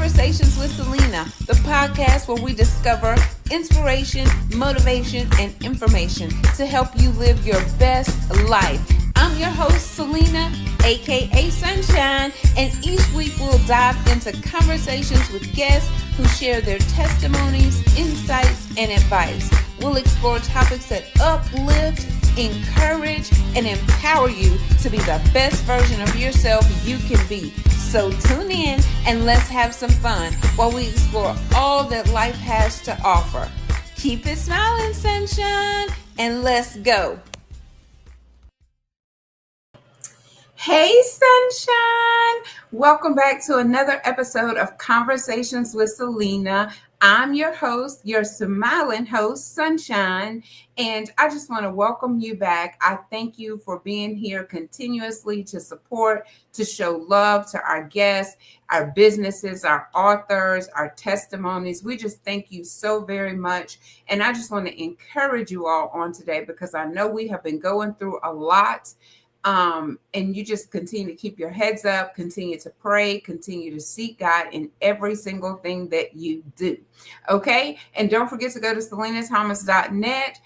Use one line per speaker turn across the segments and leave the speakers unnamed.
Conversations with Celena, the podcast where we discover inspiration, motivation, and information to help you live your best life. I'm your host, Celena, aka Sunshine, and each week we'll dive into conversations with guests who share their testimonies, insights, and advice. We'll explore topics that uplift, encourage, and empower you to be the best version of yourself you can be. So tune in and let's have some fun while we explore all that life has to offer. Keep it smiling, sunshine, and let's go. Hey, sunshine. Welcome back to another episode of Conversations with Celena. I'm your host, your smiling host, Sunshine, and I just want to welcome you back. I thank you for being here continuously to support, to show love to our guests, our businesses, our authors, our testimonies. We just thank you so very much. And I just want to encourage you all on today because I know we have been going through a lot. And you just continue to keep your heads up, continue to pray, continue to seek God in every single thing that you do. Okay. And don't forget to go to Celena10.net.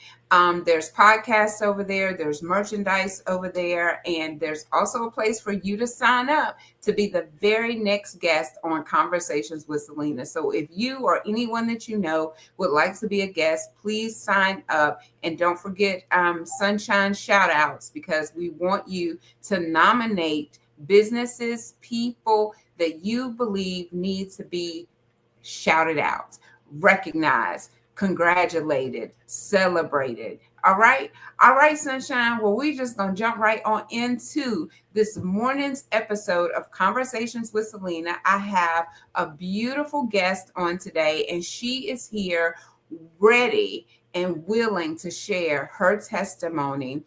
There's podcasts over there. There's merchandise over there. And there's also a place for you to sign up to be the very next guest on Conversations with Celena. So if you or anyone that you know would like to be a guest, please sign up. And don't forget Sunshine shout outs, because we want you to nominate businesses, people that you believe need to be shouted out, recognized, congratulated, celebrated. All right, sunshine. Well, we just gonna jump right on into this morning's episode of Conversations with Celena. I have a beautiful guest on today, and she is here ready and willing to share her testimony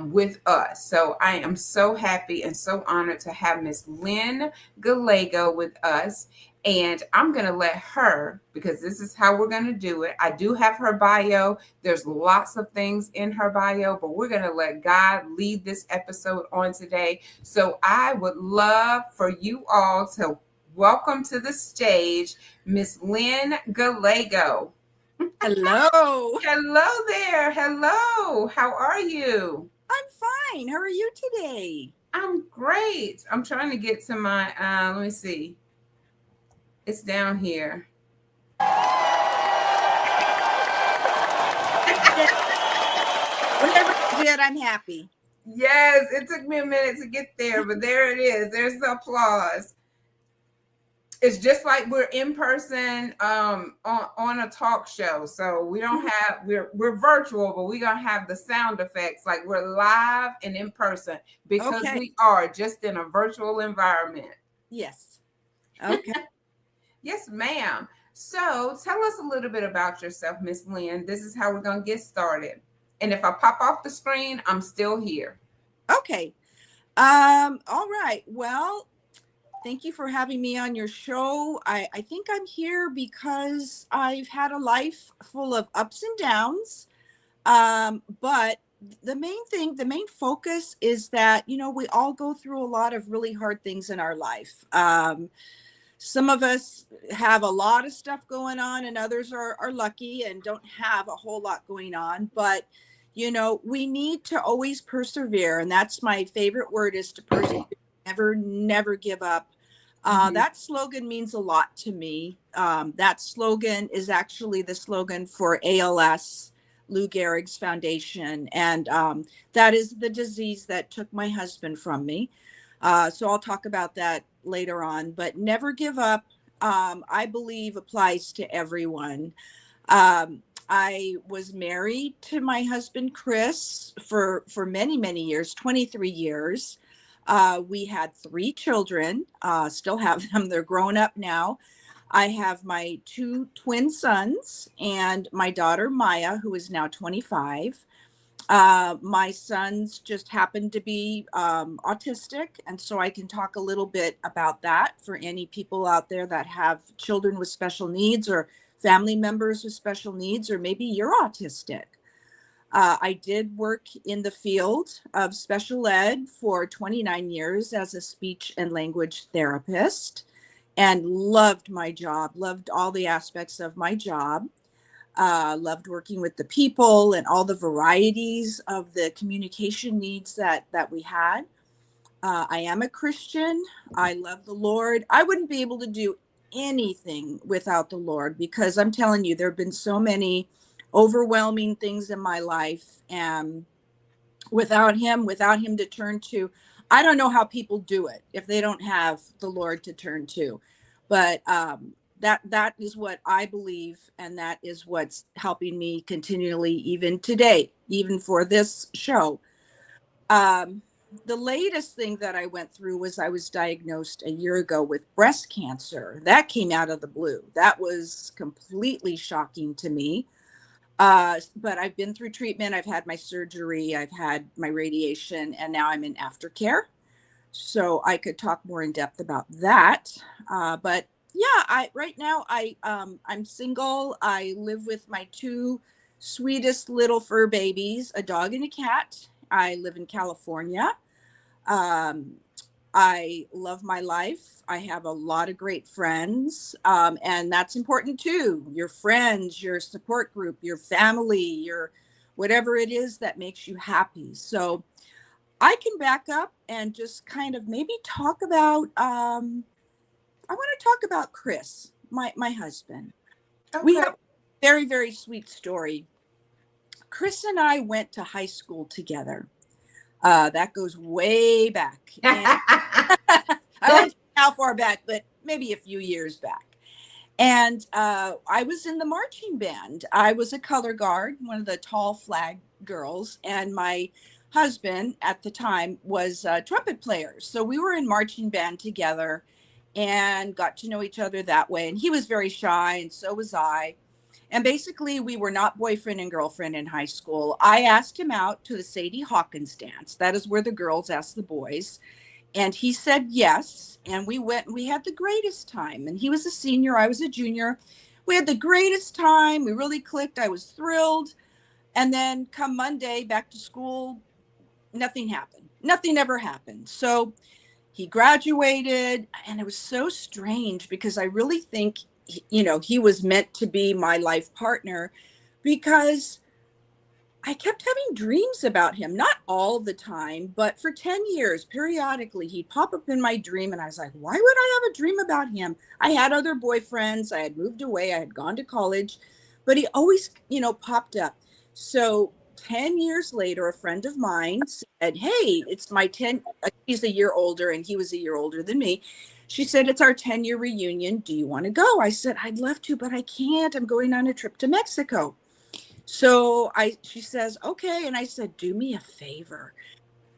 with us. So I am so happy and so honored to have Miss Lynne Gallego with us. And I'm going to let her, because this is how we're going to do it. I do have her bio. There's lots of things in her bio, but we're going to let God lead this episode on today. So I would love for you all to welcome to the stage Miss Lynne Gallego.
Hello.
Hello there. Hello. How are you?
I'm fine. How are you today?
I'm great. I'm trying to get to my, let me see. It's down here.
Whenever you did, I'm happy.
Yes, it took me a minute to get there, but there it is. There's the applause. It's just like we're in person on a talk show. So we don't have, we're virtual, but we're gonna have the sound effects like we're live and in person, because we are just in a virtual environment.
Yes. Okay.
Yes, ma'am. So tell us a little bit about yourself, Miss Lynne. This is how we're gonna get started. And if I pop off the screen, I'm still here.
Okay. All right. Well, thank you for having me on your show. I think I'm here because I've had a life full of ups and downs. But the main focus is that, we all go through a lot of really hard things in our life. Some of us have a lot of stuff going on, and others are lucky and don't have a whole lot going on. But, we need to always persevere. And that's my favorite word, is to persevere. Never give up. That slogan means a lot to me. That slogan is actually the slogan for ALS, Lou Gehrig's Foundation. And that is the disease that took my husband from me. So I'll talk about that later on, but never give up, I believe applies to everyone. I was married to my husband, Chris, for many, many years, 23 years. We had 3 children, still have them. They're grown up now. I have my 2 twin sons and my daughter, Maya, who is now 25. My sons just happen to be autistic, and so I can talk a little bit about that for any people out there that have children with special needs or family members with special needs, or maybe you're autistic. I did work in the field of special ed for 29 years as a speech and language therapist. and loved my job, loved all the aspects of my job. Loved working with the people and all the varieties of the communication needs that we had. I am a Christian. I love the Lord. I wouldn't be able to do anything without the Lord, because I'm telling you, there have been so many overwhelming things in my life, and without him to turn to, I don't know how people do it if they don't have the Lord to turn to. But that is what I believe, and that is what's helping me continually, even today, even for this show. um, the latest thing that I went through was I was diagnosed a year ago with breast cancer. That came out of the blue. That was completely shocking to me. But I've been through treatment. I've had my surgery. I've had my radiation, and now I'm in aftercare. So I could talk more in depth about that. But yeah, I right now I'm single. I live with my two sweetest little fur babies, a dog and a cat. I live in California. Um, I love my life. I have a lot of great friends, and that's important too. Your friends, your support group, your family, your whatever it is that makes you happy. So I can back up and just kind of maybe talk about. I want to talk about Chris, my husband. We
Okay.
have a very very sweet story. Chris and I went to high school together. That goes way back, and I won't say how far back, but maybe a few years back. And I was in the marching band. I was a color guard, one of the tall flag girls, and my husband at the time was a trumpet player. So we were in marching band together and got to know each other that way. And he was very shy, and so was I. And basically, we were not boyfriend and girlfriend in high school. I asked him out to the Sadie Hawkins dance. That is where the girls ask the boys. And he said yes. And we went and we had the greatest time. And he was a senior, I was a junior. We had the greatest time. We really clicked. I was thrilled. And then come Monday, back to school, nothing happened. Nothing ever happened. So he graduated. And it was so strange because I really think, he was meant to be my life partner, because I kept having dreams about him, not all the time, but for 10 years, periodically, he'd pop up in my dream. And I was like, why would I have a dream about him? I had other boyfriends. I had moved away. I had gone to college, but he always, popped up. So 10 years later, a friend of mine said, hey, it's my 10, he's a year older and he was a year older than me. She said, it's our 10-year reunion. Do you want to go? I said, I'd love to, but I can't. I'm going on a trip to Mexico. So she says, okay. And I said, do me a favor,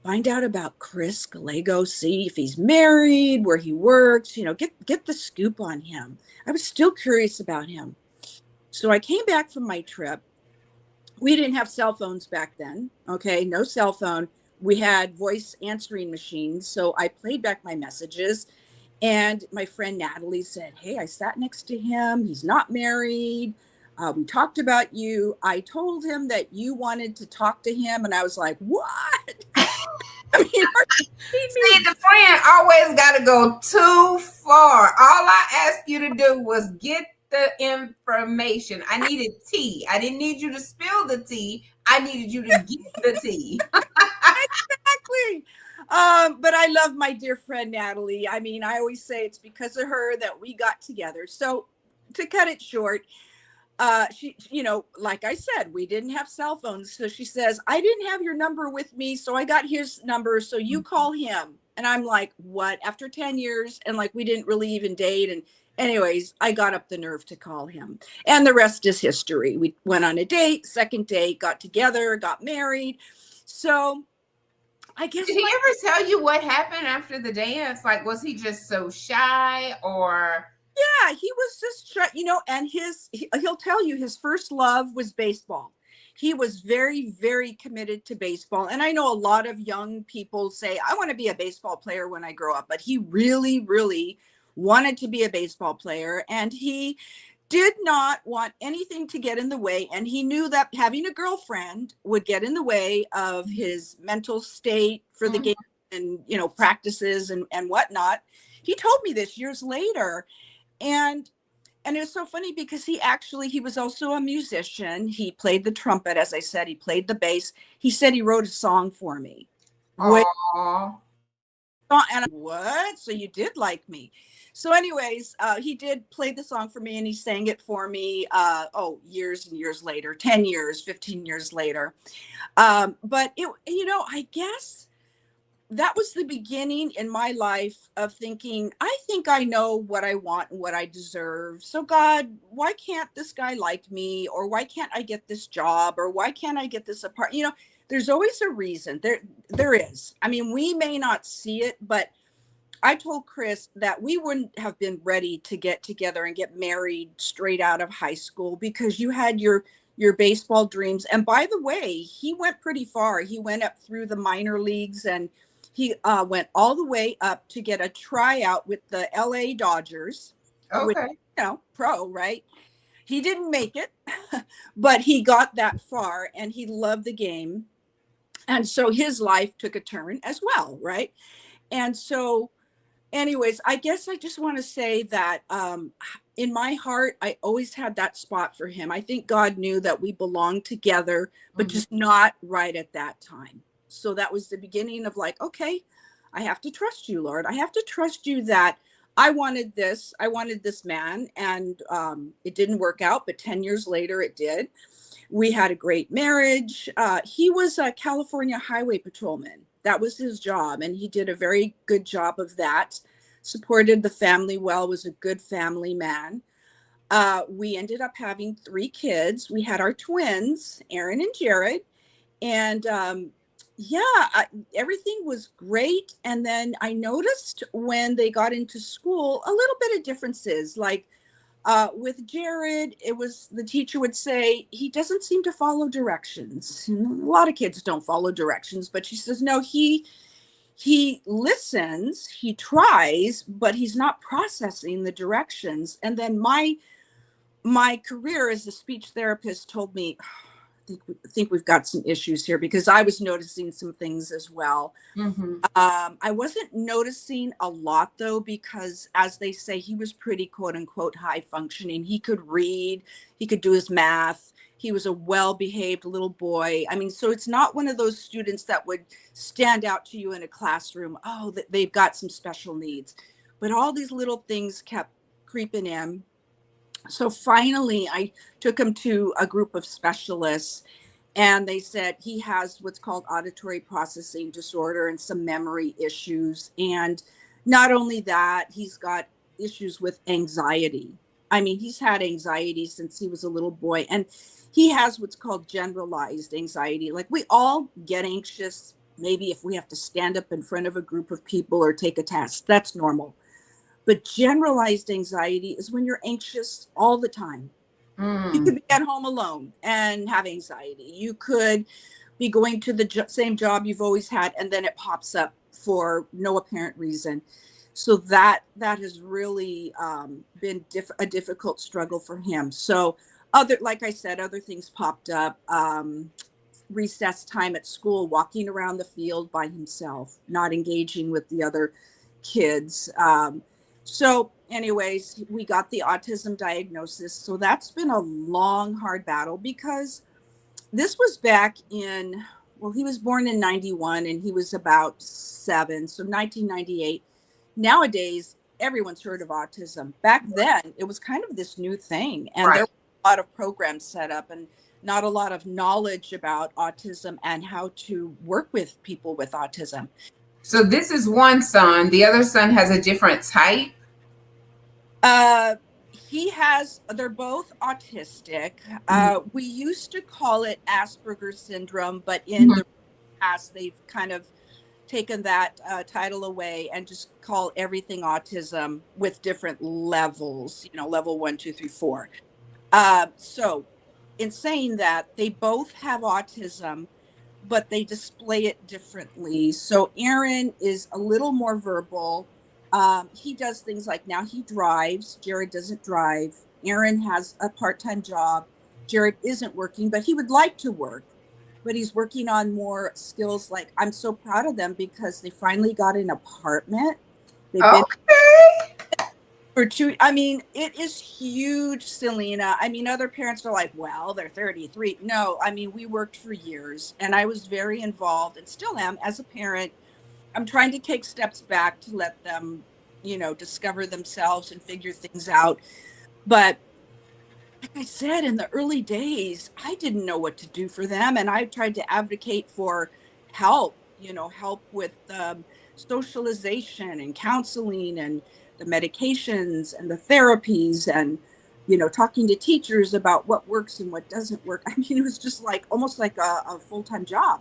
find out about Chris Gallego, see if he's married, where he works, get the scoop on him. I was still curious about him. So I came back from my trip. We didn't have cell phones back then. Okay. No cell phone. We had voice answering machines. So I played back my messages. And my friend Natalie said, hey, I sat next to him. He's not married. We talked about you. I told him that you wanted to talk to him. And I was like, what? I mean, are you kidding
See,
me?
the friend always got to go too far. All I asked you to do was get the information. I needed tea. I didn't need you to spill the tea. I needed you to get the tea.
Exactly. But I love my dear friend Natalie. I mean, I always say it's because of her that we got together. So to cut it short, she, like I said, we didn't have cell phones. So she says, I didn't have your number with me. So I got his number. So you call him. And I'm like, what? After 10 years? And like, we didn't really even date. And anyways, I got up the nerve to call him. And the rest is history. We went on a date, second date, got together, got married. So I guess
Did he ever tell you what happened after the dance? Like, was he just so shy or?
yeah, he was just, and he'll tell you his first love was baseball. He was very, very committed to baseball. And I know a lot of young people say, I want to be a baseball player when I grow up, but he really, really wanted to be a baseball player. And he did not want anything to get in the way. And he knew that having a girlfriend would get in the way of his mental state for the
Mhm.
game and, practices and whatnot. He told me this years later. And it was so funny because he was also a musician. He played the trumpet, as I said, he played the bass. He said he wrote a song for me.
Aw.
And what? So you did like me. So anyways, he did play the song for me and he sang it for me. Years and years later, 10 years, 15 years later. But I guess that was the beginning in my life of thinking, I think I know what I want and what I deserve. So God, why can't this guy like me? Or why can't I get this job? Or why can't I get this apartment? There's always a reason. There is. I mean, we may not see it, but I told Chris that we wouldn't have been ready to get together and get married straight out of high school because you had your baseball dreams. And by the way, he went pretty far. He went up through the minor leagues and he went all the way up to get a tryout with the LA Dodgers, which,
Okay.
pro, right? He didn't make it, but he got that far and he loved the game. And so his life took a turn as well, right? And so anyways, I guess I just want to say that in my heart, I always had that spot for him. I think God knew that we belonged together, but
Mhm.
just not right at that time. So that was the beginning of like, okay, I have to trust you, Lord. I have to trust you that I wanted this. I wanted this man, and it didn't work out. But 10 years later, it did. We had a great marriage. He was a California highway patrolman. That was his job, and he did a very good job of that. Supported the family well, was a good family man. We ended up having 3 kids. We had our twins, Aaron and Jared. And everything was great. And then I noticed when they got into school, a little bit of differences. Like with Jared, it was the teacher would say, he doesn't seem to follow directions. And a lot of kids don't follow directions, but she says, no, he listens, he tries, but he's not processing the directions. And then my career as a speech therapist told me, I think we've got some issues here because I was noticing some things as well.
Mhm.
I wasn't noticing a lot though, because as they say, he was pretty quote unquote high functioning. He could read, he could do his math. He was a well-behaved little boy. I mean, so it's not one of those students that would stand out to you in a classroom. Oh, they've got some special needs, but all these little things kept creeping in. So finally, I took him to a group of specialists and they said he has what's called auditory processing disorder and some memory issues. And not only that, he's got issues with anxiety. I mean, he's had anxiety since he was a little boy, and he has what's called generalized anxiety. Like we all get anxious, maybe if we have to stand up in front of a group of people or take a test, that's normal. But generalized anxiety is when you're anxious all the time. You
Mm.
could be at home alone and have anxiety. You could be going to the same job you've always had, and then it pops up for no apparent reason. So that has really been a difficult struggle for him. So like I said, other things popped up. Recess time at school, walking around the field by himself, not engaging with the other kids. So anyways, we got the autism diagnosis. So that's been a long, hard battle because this was back in, well, he was born in 91 and he was about 7. So 1998. Nowadays, everyone's heard of autism. Back then, it was kind of this new thing. And there
Right.
were a lot of programs set up and not a lot of knowledge about autism and how to work with people with autism.
So this is one son. The other son has a different type.
Uh, they're both autistic.
Mhm.
We used to call it Asperger's syndrome, but in
Mhm.
the past, they've kind of taken that title away and just call everything autism with different levels, level 1, 2, 3, 4. So in saying that, they both have autism, but they display it differently. So Aaron is a little more verbal. He does things like now he drives. Jared doesn't drive. Aaron has a part-time job. Jared isn't working, but he would like to work. but he's working on more skills. Like, I'm so proud of them because they finally got an apartment. They've been
Okay.
for two. I mean, it is huge, Celena. I mean, other parents are like, well, they're 33. No, I mean, we worked for years and I was very involved and still am as a parent. I'm trying to take steps back to let them, discover themselves and figure things out. But like I said, in the early days, I didn't know what to do for them. And I tried to advocate for help, help with socialization and counseling and the medications and the therapies and, talking to teachers about what works and what doesn't work. I mean, it was just like almost like a full-time job.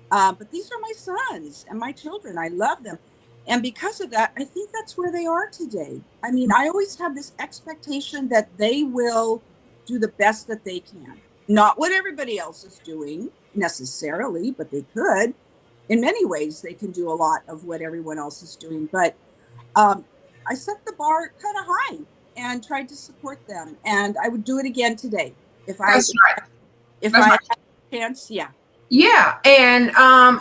But these are my sons and my children. I love them. And because of that, I think that's where they are today. I mean, I always have this expectation that they will do the best that they can. Not what everybody else is doing necessarily, but they could. In many ways, they can do a lot of what everyone else is doing. But I set the bar kind of high and tried to support them. And I would do it again today if I
That's right.
if
That's
I
right.
had a chance. Yeah.
Yeah, and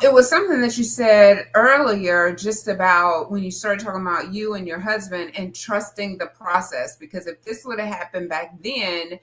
it was something that you said earlier, just about when you started talking about you and your husband and trusting the process. Because if this would have happened back then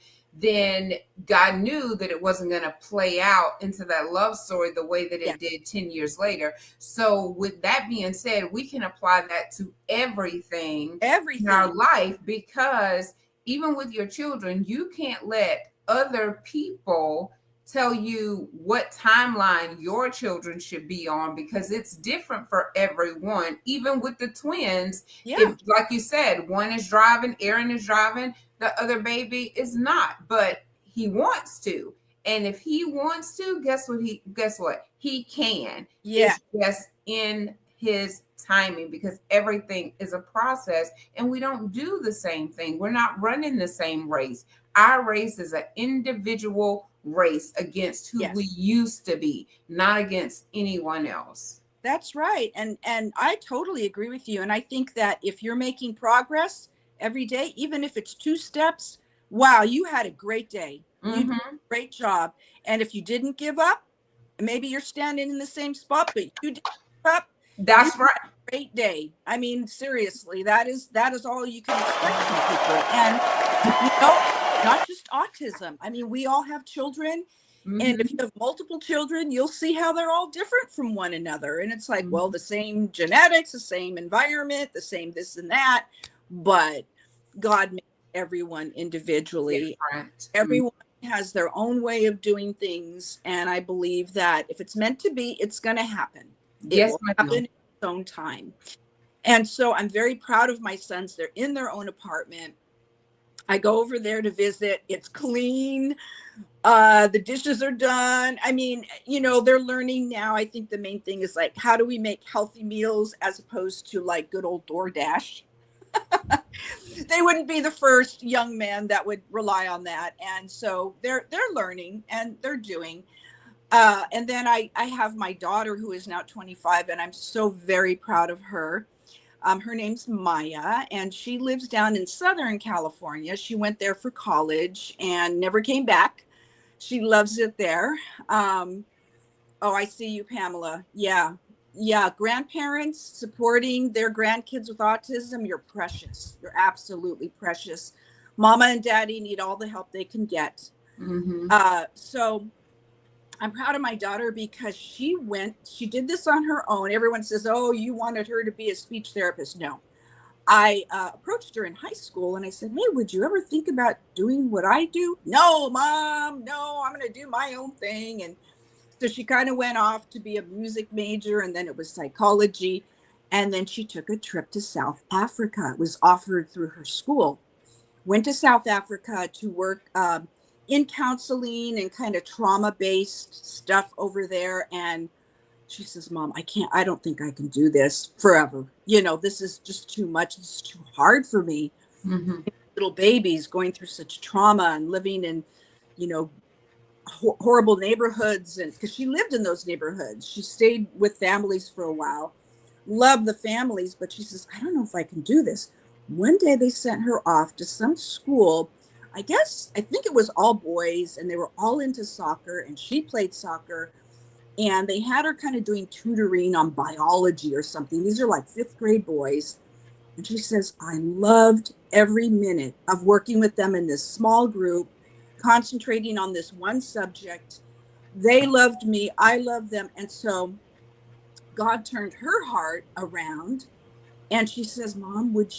God knew that it wasn't going to play out into that love story the way that
Yeah.
it did 10 years later. So, with that being said, we can apply that to everything in our
Everything.
life, because even with your children, you can't let other people tell you what timeline your children should be on, because it's different for everyone. Even with the twins,
Yeah.
if, like you said, one is driving, Aaron is driving, the other baby is not, but he wants to. And if he wants to, guess what he can.
Yeah.
It's just in his timing, because everything is a process and we don't do the same thing. We're not running the same race. Our race is an individual race against who we
Yes.
used to be, not against anyone else.
That's right. And I totally agree with you. And I think that if you're making progress every day, even if it's 2 steps, wow, you had a great day. You did
Mm-hmm.
a great job. And if you didn't give up, maybe you're standing in the same spot, but you didn't give up, you
That's right.
had a great day. I mean, seriously, that is all you can expect from people. And you know, not just autism. I mean, we all have children. And if you
Mm-hmm.
have multiple children, you'll see how they're all different from one another. And it's like, well,
Mm-hmm.
the same genetics, the same environment, the same this and that. But God made everyone individually.
Different. Mm.
Everyone has their own way of doing things. And I believe that if it's meant to be, it's going to happen. It
Yes,
will happen
ma'am.
in its own time. And so I'm very proud of my sons. They're in their own apartment. I go over there to visit. It's clean. The dishes are done. I mean, they're learning now. I think the main thing is like, how do we make healthy meals as opposed to like good old DoorDash? They wouldn't be the first young man that would rely on that. And so they're learning and they're doing. And then I have my daughter who is now 25, and I'm so very proud of her. Her name's Maya, and she lives down in Southern California. She went there for college and never came back. She loves it there. Um, oh, I see you, Pamela. Yeah. Yeah. Grandparents supporting their grandkids with autism, you're precious. You're absolutely precious. Mama and daddy need all the help they can get.
Mm-hmm.
So I'm proud of my daughter because she did this on her own. Everyone says, oh, you wanted her to be a speech therapist. No, I approached her in high school and I said, hey, would you ever think about doing what I do? No, mom, no, I'm going to do my own thing. And so she kind of went off to be a music major, and then it was psychology. And then she took a trip to South Africa. It was offered through her school. Went to South Africa to work in counseling and kind of trauma-based stuff over there. And she says, Mom, I don't think I can do this forever. This is just too much. It's too hard for me.
Mm-hmm.
Little babies going through such trauma and living in, you know, horrible neighborhoods. And because she lived in those neighborhoods, she stayed with families for a while, loved the families, but she says, I don't know if I can do this. One day they sent her off to some school. I think it was all boys, and they were all into soccer, and she played soccer, and they had her kind of doing tutoring on biology or something. These are like fifth grade boys. And she says, I loved every minute of working with them in this small group, concentrating on this one subject. They loved me, I loved them. And so God turned her heart around, and she says, Mom, would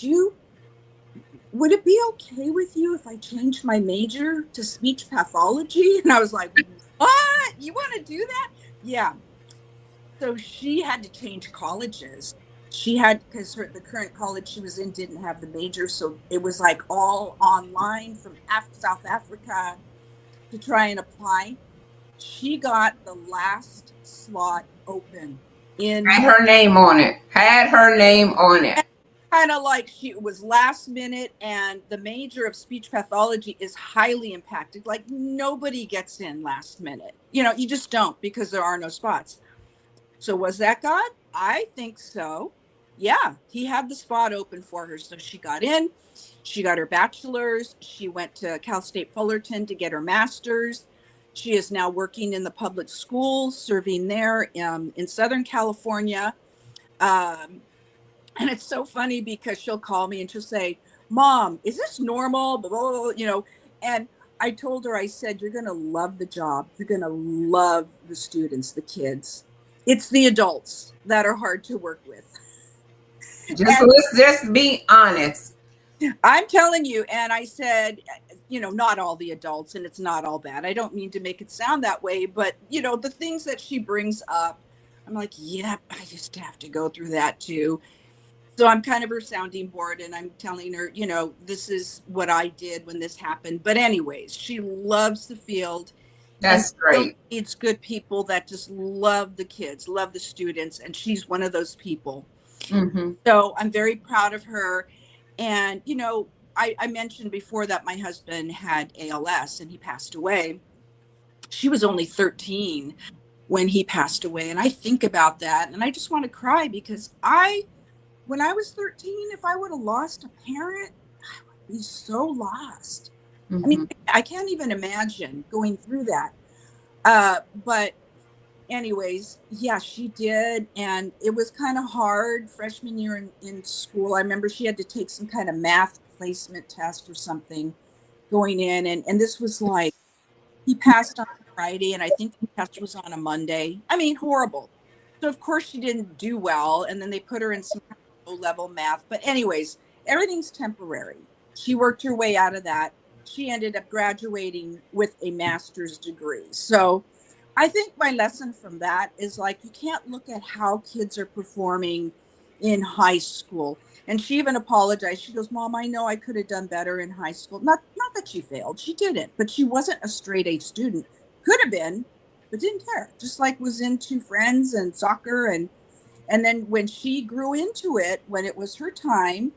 it be okay with you if I changed my major to speech pathology? And I was like, what? You want to do that? Yeah. So she had to change colleges. She had, because the current college she was in didn't have the major. So it was like all online from South Africa to try and apply. She got the last slot open in.
Had her name on it. Had her name on it.
Kind of like she was last minute, and the major of speech pathology is highly impacted. Like nobody gets in last minute. You just don't, because there are no spots. So was that God? I think so. Yeah, he had the spot open for her. So she got in, she got her bachelor's, she went to Cal State Fullerton to get her master's. She is now working in the public school, serving there in Southern California. And it's so funny because she'll call me and she'll say, Mom, is this normal? Blah, blah, blah, And I told her, I said, you're going to love the job. You're going to love the students, the kids. It's the adults that are hard to work with.
Let's just be honest.
I'm telling you. And I said, not all the adults, and it's not all bad. I don't mean to make it sound that way, but the things that she brings up, I'm like, yep, I used to have to go through that too. So I'm kind of her sounding board, and I'm telling her, this is what I did when this happened. But anyways, she loves the field.
That's great.
It's good people that just love the kids, love the students. And she's one of those people.
Mm-hmm.
So I'm very proud of her. And, I mentioned before that my husband had ALS and he passed away. She was only 13 when he passed away. And I think about that and I just want to cry, because when I was 13, if I would have lost a parent, I would be so lost. Mm-hmm. I mean, I can't even imagine going through that. But anyways, yeah, she did. And it was kind of hard freshman year in school. I remember she had to take some kind of math placement test or something going in. And this was like, he passed on Friday, and I think the test was on a Monday. I mean, horrible. So of course she didn't do well. And then they put her in some low-level math. But anyways, everything's temporary. She worked her way out of that. She ended up graduating with a master's degree. So I think my lesson from that is, like, you can't look at how kids are performing in high school. And she even apologized. She goes, Mom, I know I could have done better in high school. Not that she failed. She didn't. But she wasn't a straight A student. Could have been, but didn't care. Just like was into friends and soccer. And then when she grew into it, when it was her time,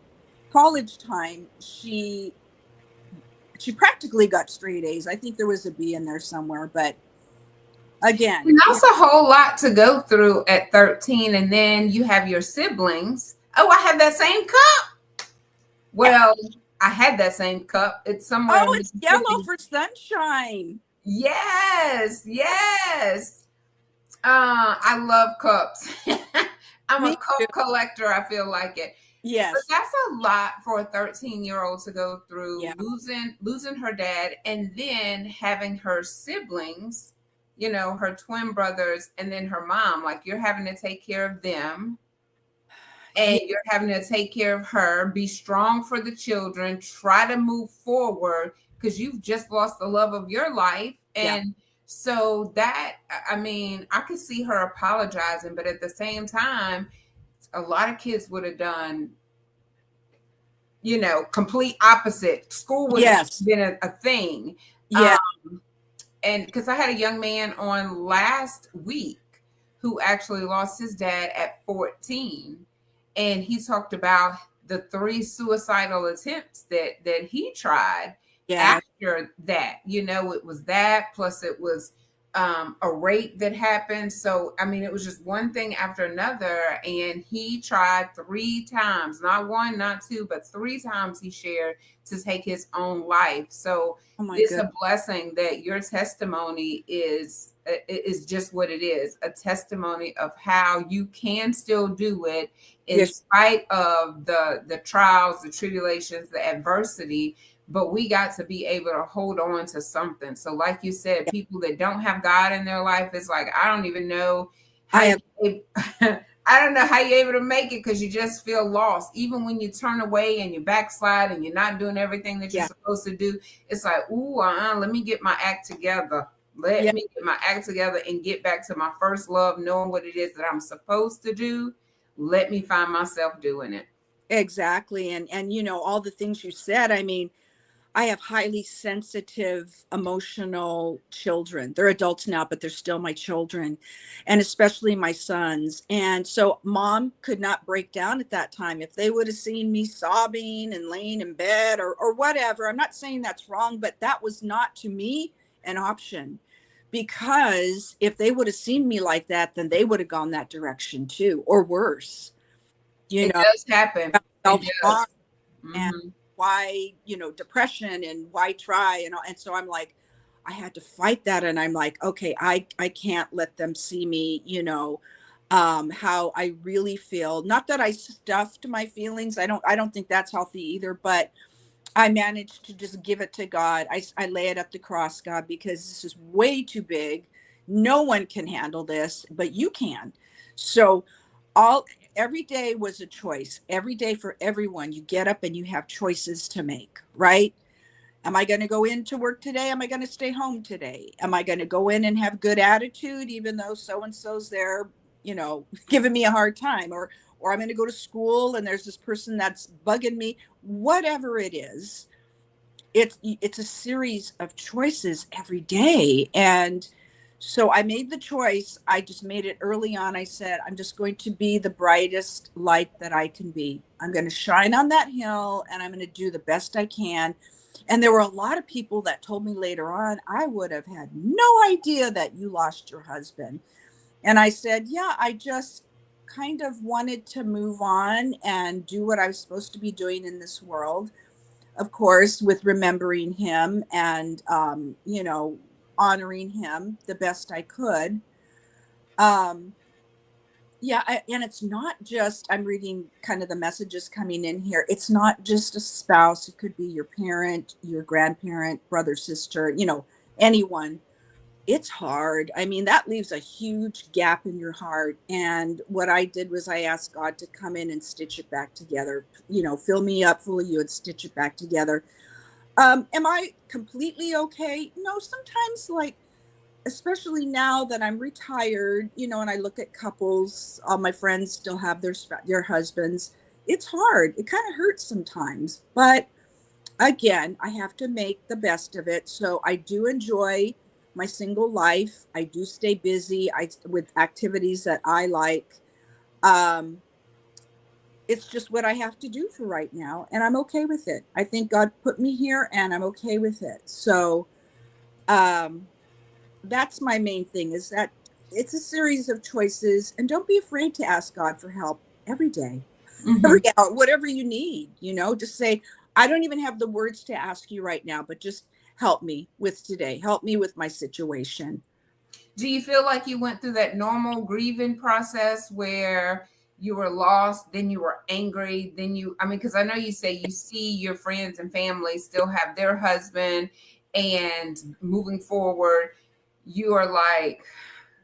college time, she practically got straight A's. I think there was a B in there somewhere, but again.
And that's a whole lot to go through at 13. And then you have your siblings. Oh, I have that same cup. Well, yeah. I had that same cup. It's somewhere.
Oh, it's yellow for sunshine.
Yes, yes. I love cups. I'm a cup collector. I feel like it.
Yes.
But that's a lot for a 13-year-old to go through, losing her dad, and then having her siblings, her twin brothers, and then her mom. Like, you're having to take care of them, and you're having to take care of her, be strong for the children, try to move forward, because you've just lost the love of your life. And so that, I mean, I could see her apologizing, but at the same time, a lot of kids would have done, complete opposite. School would have been a thing.
Yeah.
And because I had a young man on last week who actually lost his dad at 14. And he talked about the 3 suicidal attempts that he tried after that. It was that, plus it was a rape that happened. So, I mean, it was just one thing after another. And he tried 3 times, not one, not two, but 3 times he shared to take his own life. So
Oh my
it's
God.
a blessing that your testimony is just what it is, a testimony of how you can still do it in
Yes,
spite of the trials, the tribulations, the adversity, but we got to be able to hold on to something. So, like you said,
yeah.
people that don't have God in their life, it's like, I don't even know how
I have,
you, I don't know how you're able to make it because you just feel lost. Even when you turn away and you backslide and you're not doing everything that you're
yeah,
supposed to do, it's like, ooh, let me get my act together. Let
yeah,
me get my act together and get back to my first love, knowing what it is that I'm supposed to do. Let me find myself doing it.
exactly. And all the things you said, I mean, I have highly sensitive, emotional children. They're adults now, but they're still my children, and especially my sons. And so mom could not break down at that time. If they would have seen me sobbing and laying in bed or whatever, I'm not saying that's wrong, but that was not to me an option. Because if they would have seen me like that, then they would have gone that direction too, or worse, you
It
know,
does happen. It
self harm
does.
and
Hmm.
why depression and why try and all. And so I'm like, I had to fight that, and I'm like, okay, I can't let them see me, how I really feel. Not that I stuffed my feelings, I don't think that's healthy either, but I managed to just give it to God. I lay it at the cross, God, because this is way too big. No one can handle this, but you can. So all every day was a choice. Every day for everyone, you get up and you have choices to make, right? Am I going to go into work today? Am I going to stay home today? Am I going to go in and have good attitude even though so and so's there, giving me a hard time, or I'm going to go to school and there's this person that's bugging me, whatever it is. It's a series of choices every day. And so I made the choice. I just made it early on. I said, I'm just going to be the brightest light that I can be. I'm going to shine on that hill and I'm going to do the best I can. And there were a lot of people that told me later on, I would have had no idea that you lost your husband. And I said, yeah, I just kind of wanted to move on and do what I was supposed to be doing in this world, of course, with remembering him and, honoring him the best I could. Um, yeah, and it's not just, I'm reading kind of the messages coming in here. It's not just a spouse. It could be your parent, your grandparent, brother, sister, anyone. It's hard. I mean, that leaves a huge gap in your heart. And what I did was I asked God to come in and stitch it back together, fill me up full of you and stitch it back together. Am I completely okay? No, sometimes, like, especially now that I'm retired, and I look at couples, all my friends still have their husbands. It's hard. It kind of hurts sometimes, but again, I have to make the best of it. So I do enjoy my single life. I do stay busy with activities that I like. Um, it's just what I have to do for right now, and I'm okay with it. I think God put me here, and I'm okay with it. So, um, that's my main thing, is that it's a series of choices, and don't be afraid to ask God for help every day,
Hmm.
every hour, whatever you need. Just say, I don't even have the words to ask you right now, but just help me with today. Help me with my situation.
Do you feel like you went through that normal grieving process where you were lost, then you were angry, then I mean, because I know you say you see your friends and family still have their husband, and moving forward, you are like,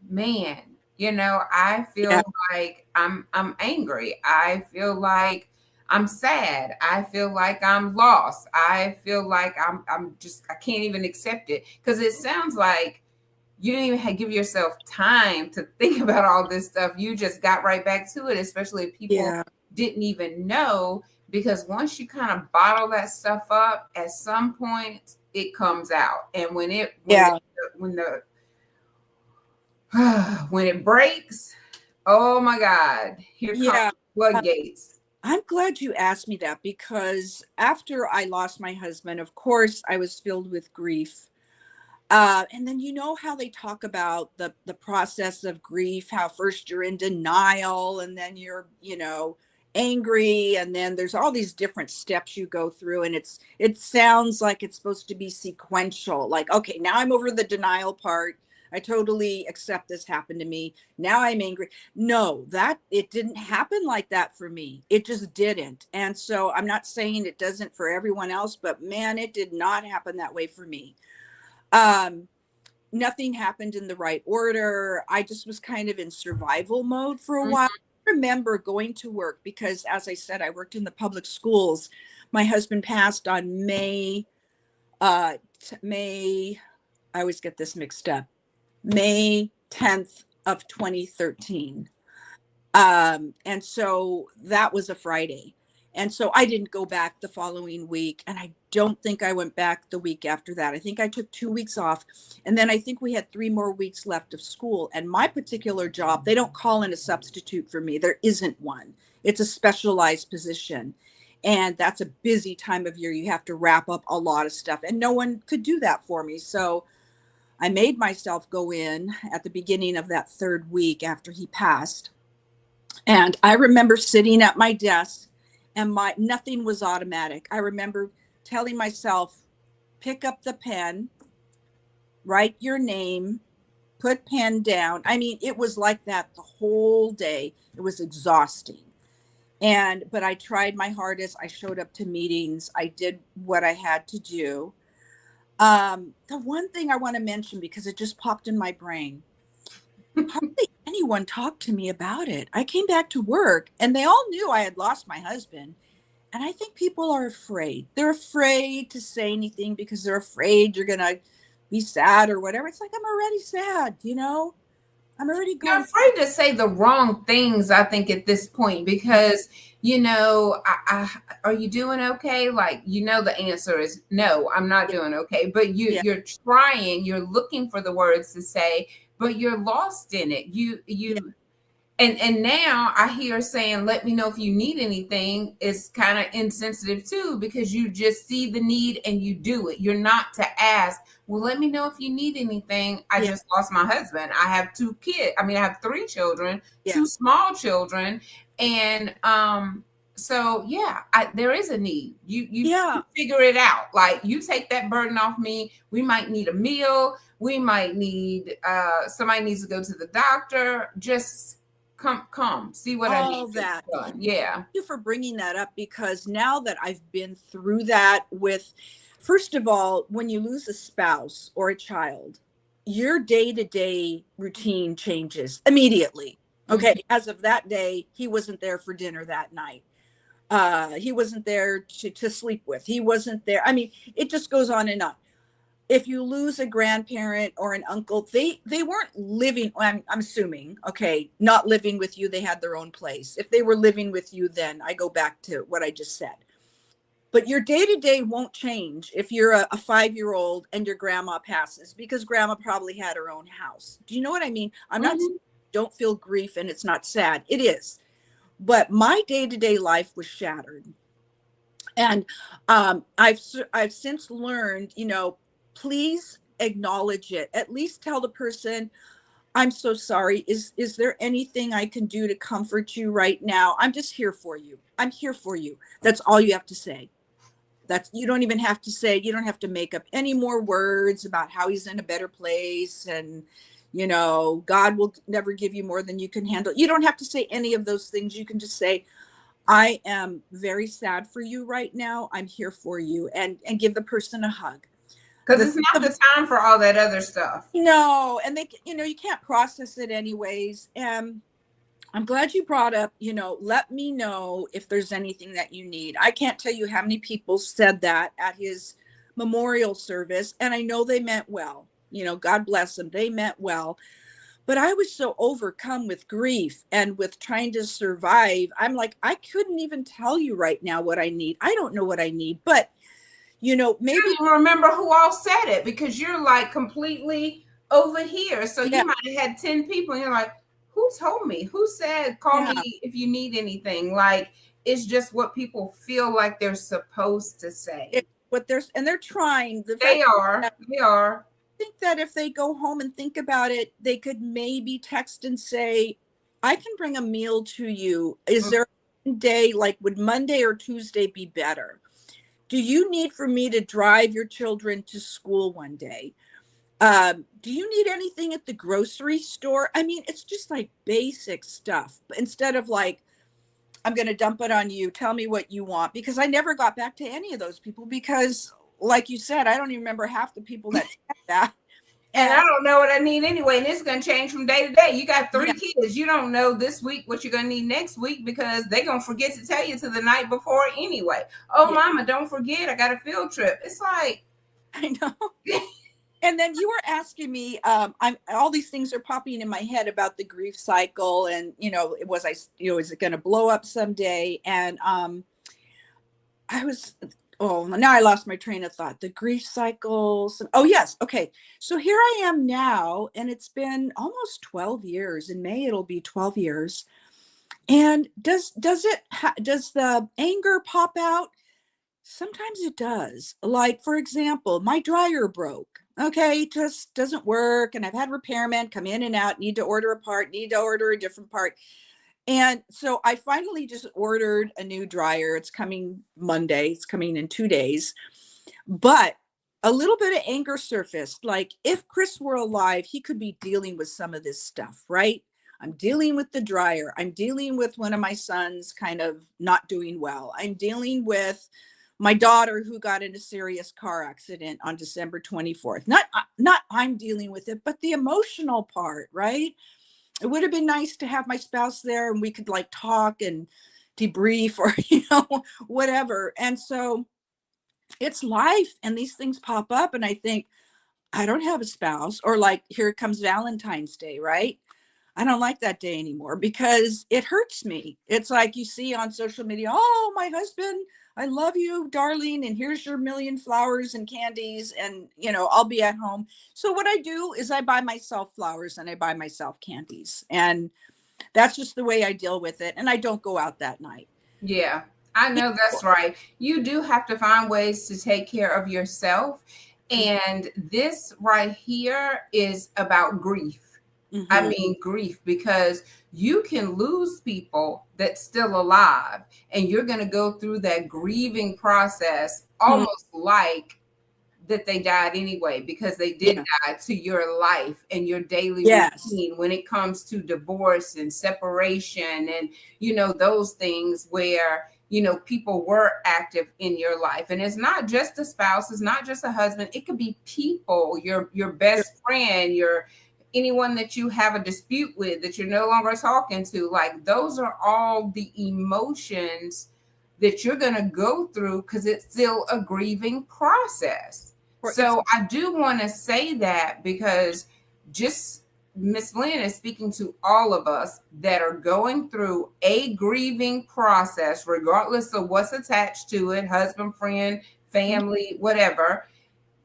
man, I
Yeah,
feel like I'm angry. I feel like I'm sad. I feel like I'm lost. I feel like I'm just I can't even accept it because it sounds like you didn't even give yourself time to think about all this stuff. You just got right back to it, especially if people
yeah,
didn't even know. Because once you kind of bottle that stuff up, at some point it comes out, and
yeah,
when the when it breaks, oh my God, here come
yeah.
floodgates.
I'm glad you asked me that, because after I lost my husband, of course, I was filled with grief. And then you know how they talk about the process of grief, how first you're in denial and then you're, angry, and then there's all these different steps you go through, and it sounds like it's supposed to be sequential. Like, okay, now I'm over the denial part. I totally accept this happened to me. Now I'm angry. No, that it didn't happen like that for me. It just didn't. And so I'm not saying it doesn't for everyone else, but man, it did not happen that way for me. Um, Nothing happened in the right order. I just was kind of in survival mode for a while. I remember going to work because, as I said, I worked in the public schools. My husband passed on May, I always get this mixed up, May 10th of 2013. And so that was a Friday. And so I didn't go back the following week. And I don't think I went back the week after that. I think I took 2 weeks off. And then I think we had 3 more weeks left of school. And my particular job, they don't call in a substitute for me. There isn't one. It's a specialized position. And that's a busy time of year. You have to wrap up a lot of stuff. And no one could do that for me. So I made myself go in at the beginning of that third week after he passed. And I remember sitting at my desk and nothing was automatic. I remember telling myself, pick up the pen, write your name, put pen down. I mean, it was like that the whole day. It was exhausting. But I tried my hardest. I showed up to meetings. I did what I had to do. The one thing I want to mention, because it just popped in my brain, hardly anyone talked to me about it. I came back to work and they all knew I had lost my husband. And I think people are afraid. They're afraid to say anything because they're afraid you're going to be sad or whatever. It's like, I'm already sad, I'm already
You're
going.
afraid to say the wrong things, I think, at this point, because, are you doing okay? Like, the answer is no, I'm not doing okay. But
Yeah.
you're trying, you're looking for the words to say, but you're lost in it.
Yeah.
And now I hear saying, let me know if you need anything, is kind of insensitive too, because you just see the need and you do it. You're not to ask, well, let me know if you need anything. I
Yeah.
just lost my husband. I have 2 kids. I mean, I have 3 children,
Yeah.
2 small children. And so yeah, there is a need. You
Yeah.
figure it out. Like, you take that burden off me. We might need a meal. We might need somebody needs to go to the doctor. Just come see what I
All
need
that.
done. Yeah.
You for bringing that up, because now that I've been through that with, first of all, when you lose a spouse or a child, your day-to-day routine changes immediately. Okay.
Mhm.
As of that day, he wasn't there for dinner that night. He wasn't there to sleep with. He wasn't there. I mean, it just goes on and on. If you lose a grandparent or an uncle, they weren't living, I'm assuming, okay, not living with you, they had their own place. If they were living with you, then I go back to what I just said. But your day-to-day won't change if you're a 5-year-old and your grandma passes, because grandma probably had her own house. Do you know what I mean? I'm not
Mhm.
Don't feel grief and it's not sad. It is. But my day-to-day life was shattered. And I've since learned, please acknowledge it. At least tell the person, I'm so sorry. Is there anything I can do to comfort you right now? I'm just here for you. I'm here for you. That's all you have to say. You don't even have to say, you don't have to make up any more words about how he's in a better place, and God will never give you more than you can handle. You don't have to say any of those things. You can just say, I am very sad for you right now. I'm here for you, and give the person a hug.
Because
The
it's not the time for all that other stuff.
No, and you can't process it anyways. And I'm glad you brought up, let me know if there's anything that you need. I can't tell you how many people said that at his memorial service, and I know they meant well. God bless them. They meant well. But I was so overcome with grief and with trying to survive. I'm like, I couldn't even tell you right now what I need. I don't know what I need, but
I
maybe,
don't even remember who all said it, because you're like completely over here. So
yeah,
you might have had 10 people and you're like, who told me? Who said, call
yeah.
me if you need anything? Like, it's just what people feel like they're supposed to say.
What they're trying. The
They
fact
are.
that
They are.
think that if they go home and think about it, they could maybe text and say, I can bring a meal to you. Is there a day, like would Monday or Tuesday be better? Do you need for me to drive your children to school one day? Do you need anything at the grocery store? I mean, it's just like basic stuff. But instead of like, I'm going to dump it on you, tell me what you want, because I never got back to any of those people because, like you said, I don't even remember half the people that said that.
And I
And
don't know what I need anyway. And it's going to change from day to day. You got
yeah,
3 kids. You don't know this week what you're going to need next week because they're going to forget to tell you to the night before anyway. Oh,
yeah,
mama, don't forget. I got a field trip. It's like,
I know. And then you were asking me, I'm all these things are popping in my head about the grief cycle, and is it going to blow up someday? And I was, oh, now I lost my train of thought. The grief cycles. Oh yes, okay. So here I am now, and it's been almost 12 years. In May, it'll be 12 years. And does the anger pop out? Sometimes it does. Like, for example, my dryer broke. Okay, it just doesn't work. And I've had repairmen come in and out, need to order a part, need to order a different part. And so I finally just ordered a new dryer. It's coming Monday, it's coming in 2 days. But a little bit of anger surfaced. Like, if Chris were alive, he could be dealing with some of this stuff, right? I'm dealing with the dryer. I'm dealing with one of my sons kind of not doing well. I'm dealing with my daughter who got in a serious car accident on December 24th. Not I'm dealing with it, but the emotional part, right? It would have been nice to have my spouse there and we could like talk and debrief or, whatever. And so it's life and these things pop up. And I think, I don't have a spouse, or like, here comes Valentine's Day, right? I don't like that day anymore because it hurts me. It's like you see on social media, oh, my husband, I love you, darling, and here's your million flowers and candies, and I'll be at home. So what I do is I buy myself flowers and I buy myself candies, and that's just the way I deal with it. And I don't go out that night.
yeah, I know that's right. You do have to find ways to take care of yourself. And this right here is about grief. I
Mm-hmm.
mean, grief, because you can lose people that's still alive, and you're going to go through that grieving process almost like that they died anyway, because they did
Yeah.
die to your life and your daily
Yes.
routine when it comes to divorce and separation and, those things where, people were active in your life. And it's not just a spouse, it's not just a husband, it could be people, your best friend, your anyone that you have a dispute with that you're no longer talking to. Like, those are all the emotions that you're going to go through because it's still a grieving process. So I do want to say that because just Miss Lynn is speaking to all of us that are going through a grieving process, regardless of what's attached to it, husband, friend, family, whatever.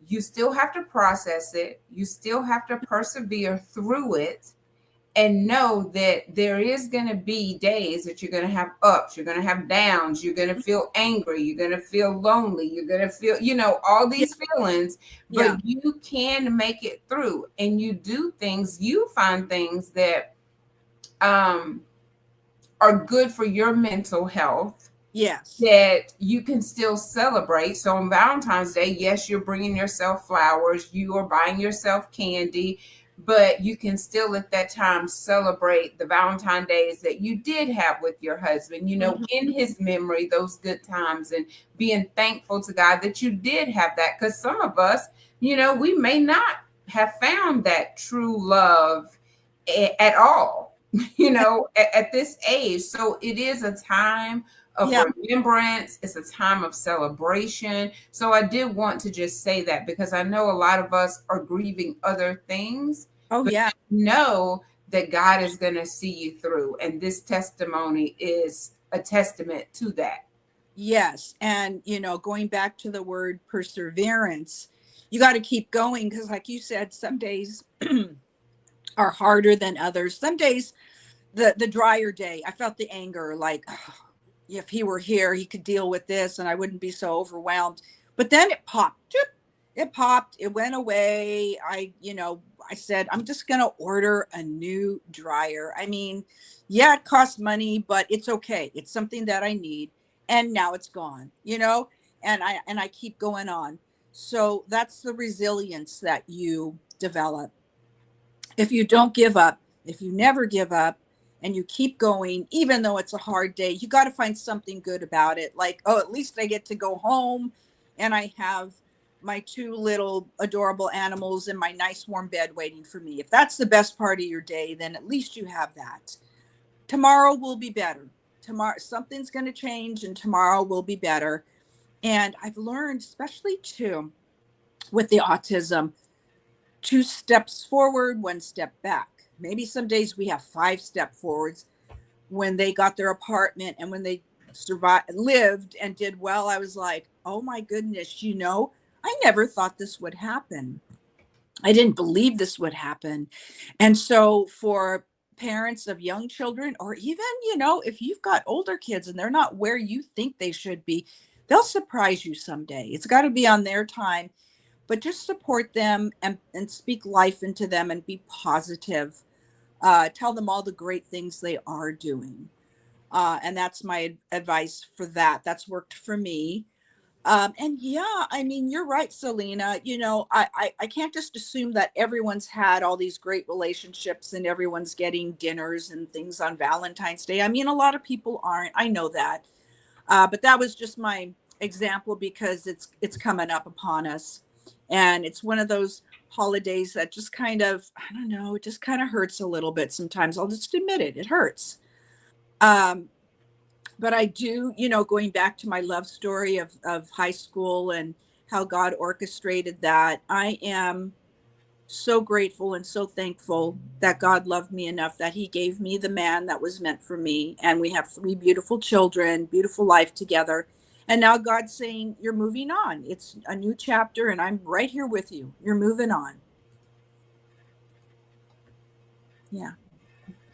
You still have to process it. You still have to persevere through it and know that there is going to be days that you're going to have ups, you're going to have downs, you're going to feel angry, you're going to feel lonely, you're going to feel, all
Yeah.
these feelings,
Yeah.
but you can make it through, and you do things, you find things that are good for your mental health
Yes.
that you can still celebrate. So on Valentine's Day, yes, you're bringing yourself flowers, you are buying yourself candy, but you can still at that time celebrate the Valentine days that you did have with your husband,
Mhm.
in his memory, those good times, and being thankful to God that you did have that. Because some of us, we may not have found that true love at all, at this age. So it is a time of
Yeah.
remembrance. It's a time of celebration. So I did want to just say that because I know a lot of us are grieving other things,
Oh
but
yeah.
know that God is going to see you through. And this testimony is a testament to that.
Yes. And, going back to the word perseverance, you got to keep going because, like you said, some days are harder than others. Some days, the drier day, I felt the anger like, "Oh, if he were here, he could deal with this and I wouldn't be so overwhelmed." But then it popped. Choop. It popped, it went away. I said, I'm just going to order a new dryer. I mean, yeah, it costs money, but it's okay. It's something that I need. And now it's gone, and I keep going on. So that's the resilience that you develop. If you don't give up, if you never give up and you keep going, even though it's a hard day, you got to find something good about it. Like, oh, at least I get to go home and I have my two little adorable animals in my nice warm bed waiting for me. If that's the best part of your day, then at least you have that. Tomorrow will be better. Tomorrow, something's going to change and tomorrow will be better. And I've learned, especially too, with the autism, two steps forward, one step back. Maybe some days we have five step forwards. When they got their apartment and when they survived, lived and did well, I was like, oh my goodness, I never thought this would happen. I didn't believe this would happen. And so for parents of young children, or even, if you've got older kids and they're not where you think they should be, they'll surprise you someday. It's got to be on their time, but just support them and speak life into them and be positive. Tell them all the great things they are doing. And that's my advice for that. That's worked for me. And yeah, I mean, you're right, Celena. I can't just assume that everyone's had all these great relationships and everyone's getting dinners and things on Valentine's Day. I mean, a lot of people aren't. I know that. But that was just my example because it's coming up upon us, and it's one of those holidays that just kind of, I don't know, it just kind of hurts a little bit sometimes. I'll just admit it. It hurts. Um, but I do, going back to my love story of high school and how God orchestrated that, I am so grateful and so thankful that God loved me enough that he gave me the man that was meant for me. And we have three beautiful children, beautiful life together. And now God's saying, you're moving on. It's a new chapter, and I'm right here with you. You're moving on. Yeah.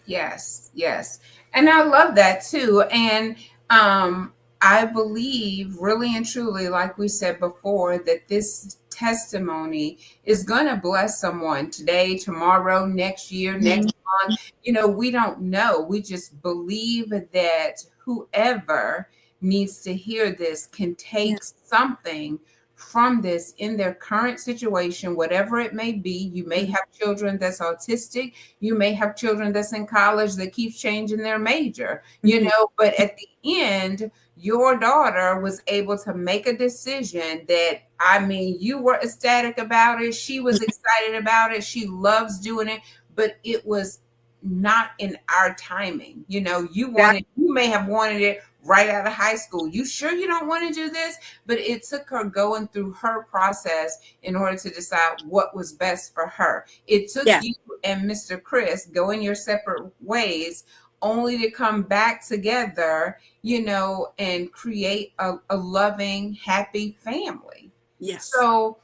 Yes, yes. And I love that too. And I believe really and truly, like we said before, that this testimony is going to bless someone today, tomorrow, next year, next
Mhm.
month. We don't know. We just believe that whoever needs to hear this can
Yeah.
take something from this in their current situation, whatever it may be. You may
Mhm.
have children that's autistic. You may have children that's in college that keeps changing their major,
Mhm.
but at the end, your daughter was able to make a decision that, I mean, you were ecstatic about it. She was excited about it. She loves doing it, but it was not in our timing. You may have wanted it right out of high school. You sure you don't want to do this? But it took her going through her process in order to decide what was best for her. It took
Yeah.
you and Mr. Chris going your separate ways only to come back together, and create a loving, happy family.
Yes.
So,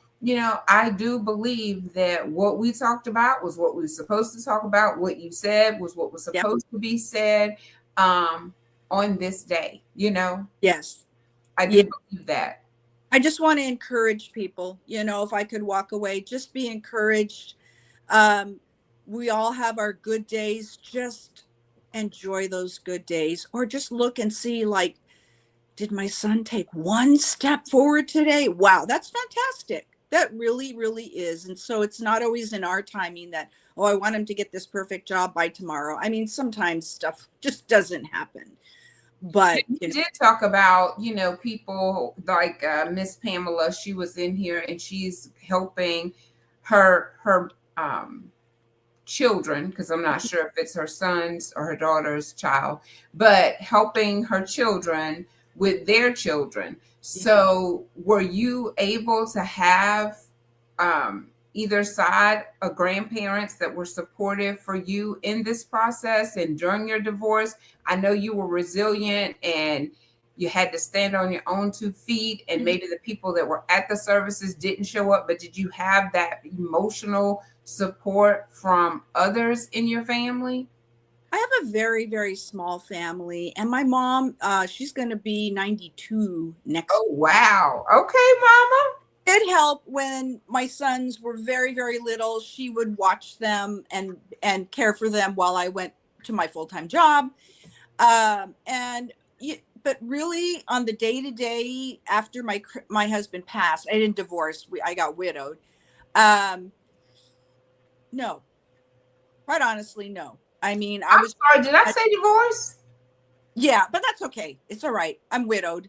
I do believe that what we talked about was what we were supposed to talk about. What you said was what was
Yep.
supposed to be said um, on this day.
Yes.
I
Yeah.
do believe that.
I just want to encourage people, if I could walk away, just be encouraged. Um, we all have our good days. Just enjoy those good days, or just look and see, like, did my son take one step forward today? Wow, that's fantastic. That really, really is. And so it's not always in our timing that, oh, I want him to get this perfect job by tomorrow. I mean, sometimes stuff just doesn't happen. But,
You did talk about, people like Miss Pamela. She was in here and she's helping her children, because I'm not sure if it's her son's or her daughter's child, but helping her children with their children.
yeah.
So, were you able to have either side of grandparents that were supportive for you in this process and during your divorce? I know you were resilient and you had to stand on your own 2 feet, and maybe the people that were at the services didn't show up, but did you have that emotional support from others in your family?
I have a very, very small family, and my mom, she's going to be 92 next.
Oh, wow. Okay, mama.
It helped when my sons were very, very little. She would watch them and care for them while I went to my full-time job. And but really on the day to day after my husband passed, I didn't divorce. I got widowed. Um, no, quite honestly, no. I mean, I
I'm
was,
sorry, did I say divorce?
yeah, but that's okay. It's all right. I'm widowed.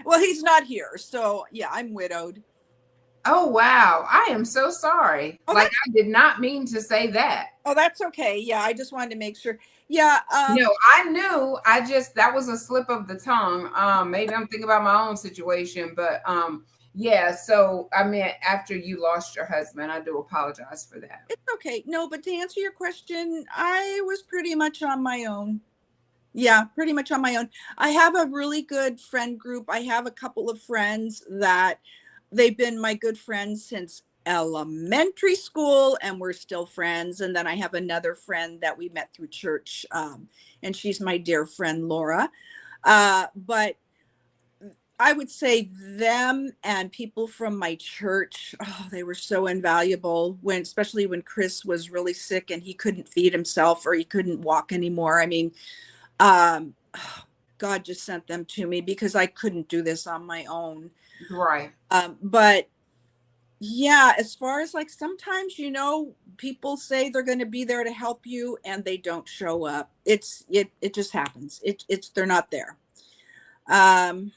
Well, he's not here, so yeah, I'm widowed.
Oh wow, I am so sorry.
Oh,
Like I did not mean to say that.
that's okay. Yeah, I just wanted to make sure. Yeah,
No, I knew. I just that was a slip of the tongue. Maybe I'm thinking about my own situation, but yeah. So I meant after you lost your husband, I do apologize for that.
it's okay. No, but to answer your question, I was pretty much on my own. Yeah, pretty much on my own. I have a really good friend group. I have a couple of friends that they've been my good friends since elementary school and we're still friends. And then I have another friend that we met through church. And she's my dear friend, Laura. But I would say them and people from my church, oh, they were so invaluable when, especially when Chris was really sick and he couldn't feed himself or he couldn't walk anymore. I mean, um, God just sent them to me because I couldn't do this on my own.
Right.
But yeah, as far as like sometimes, people say they're going to be there to help you and they don't show up. It just happens. They're not there. Um,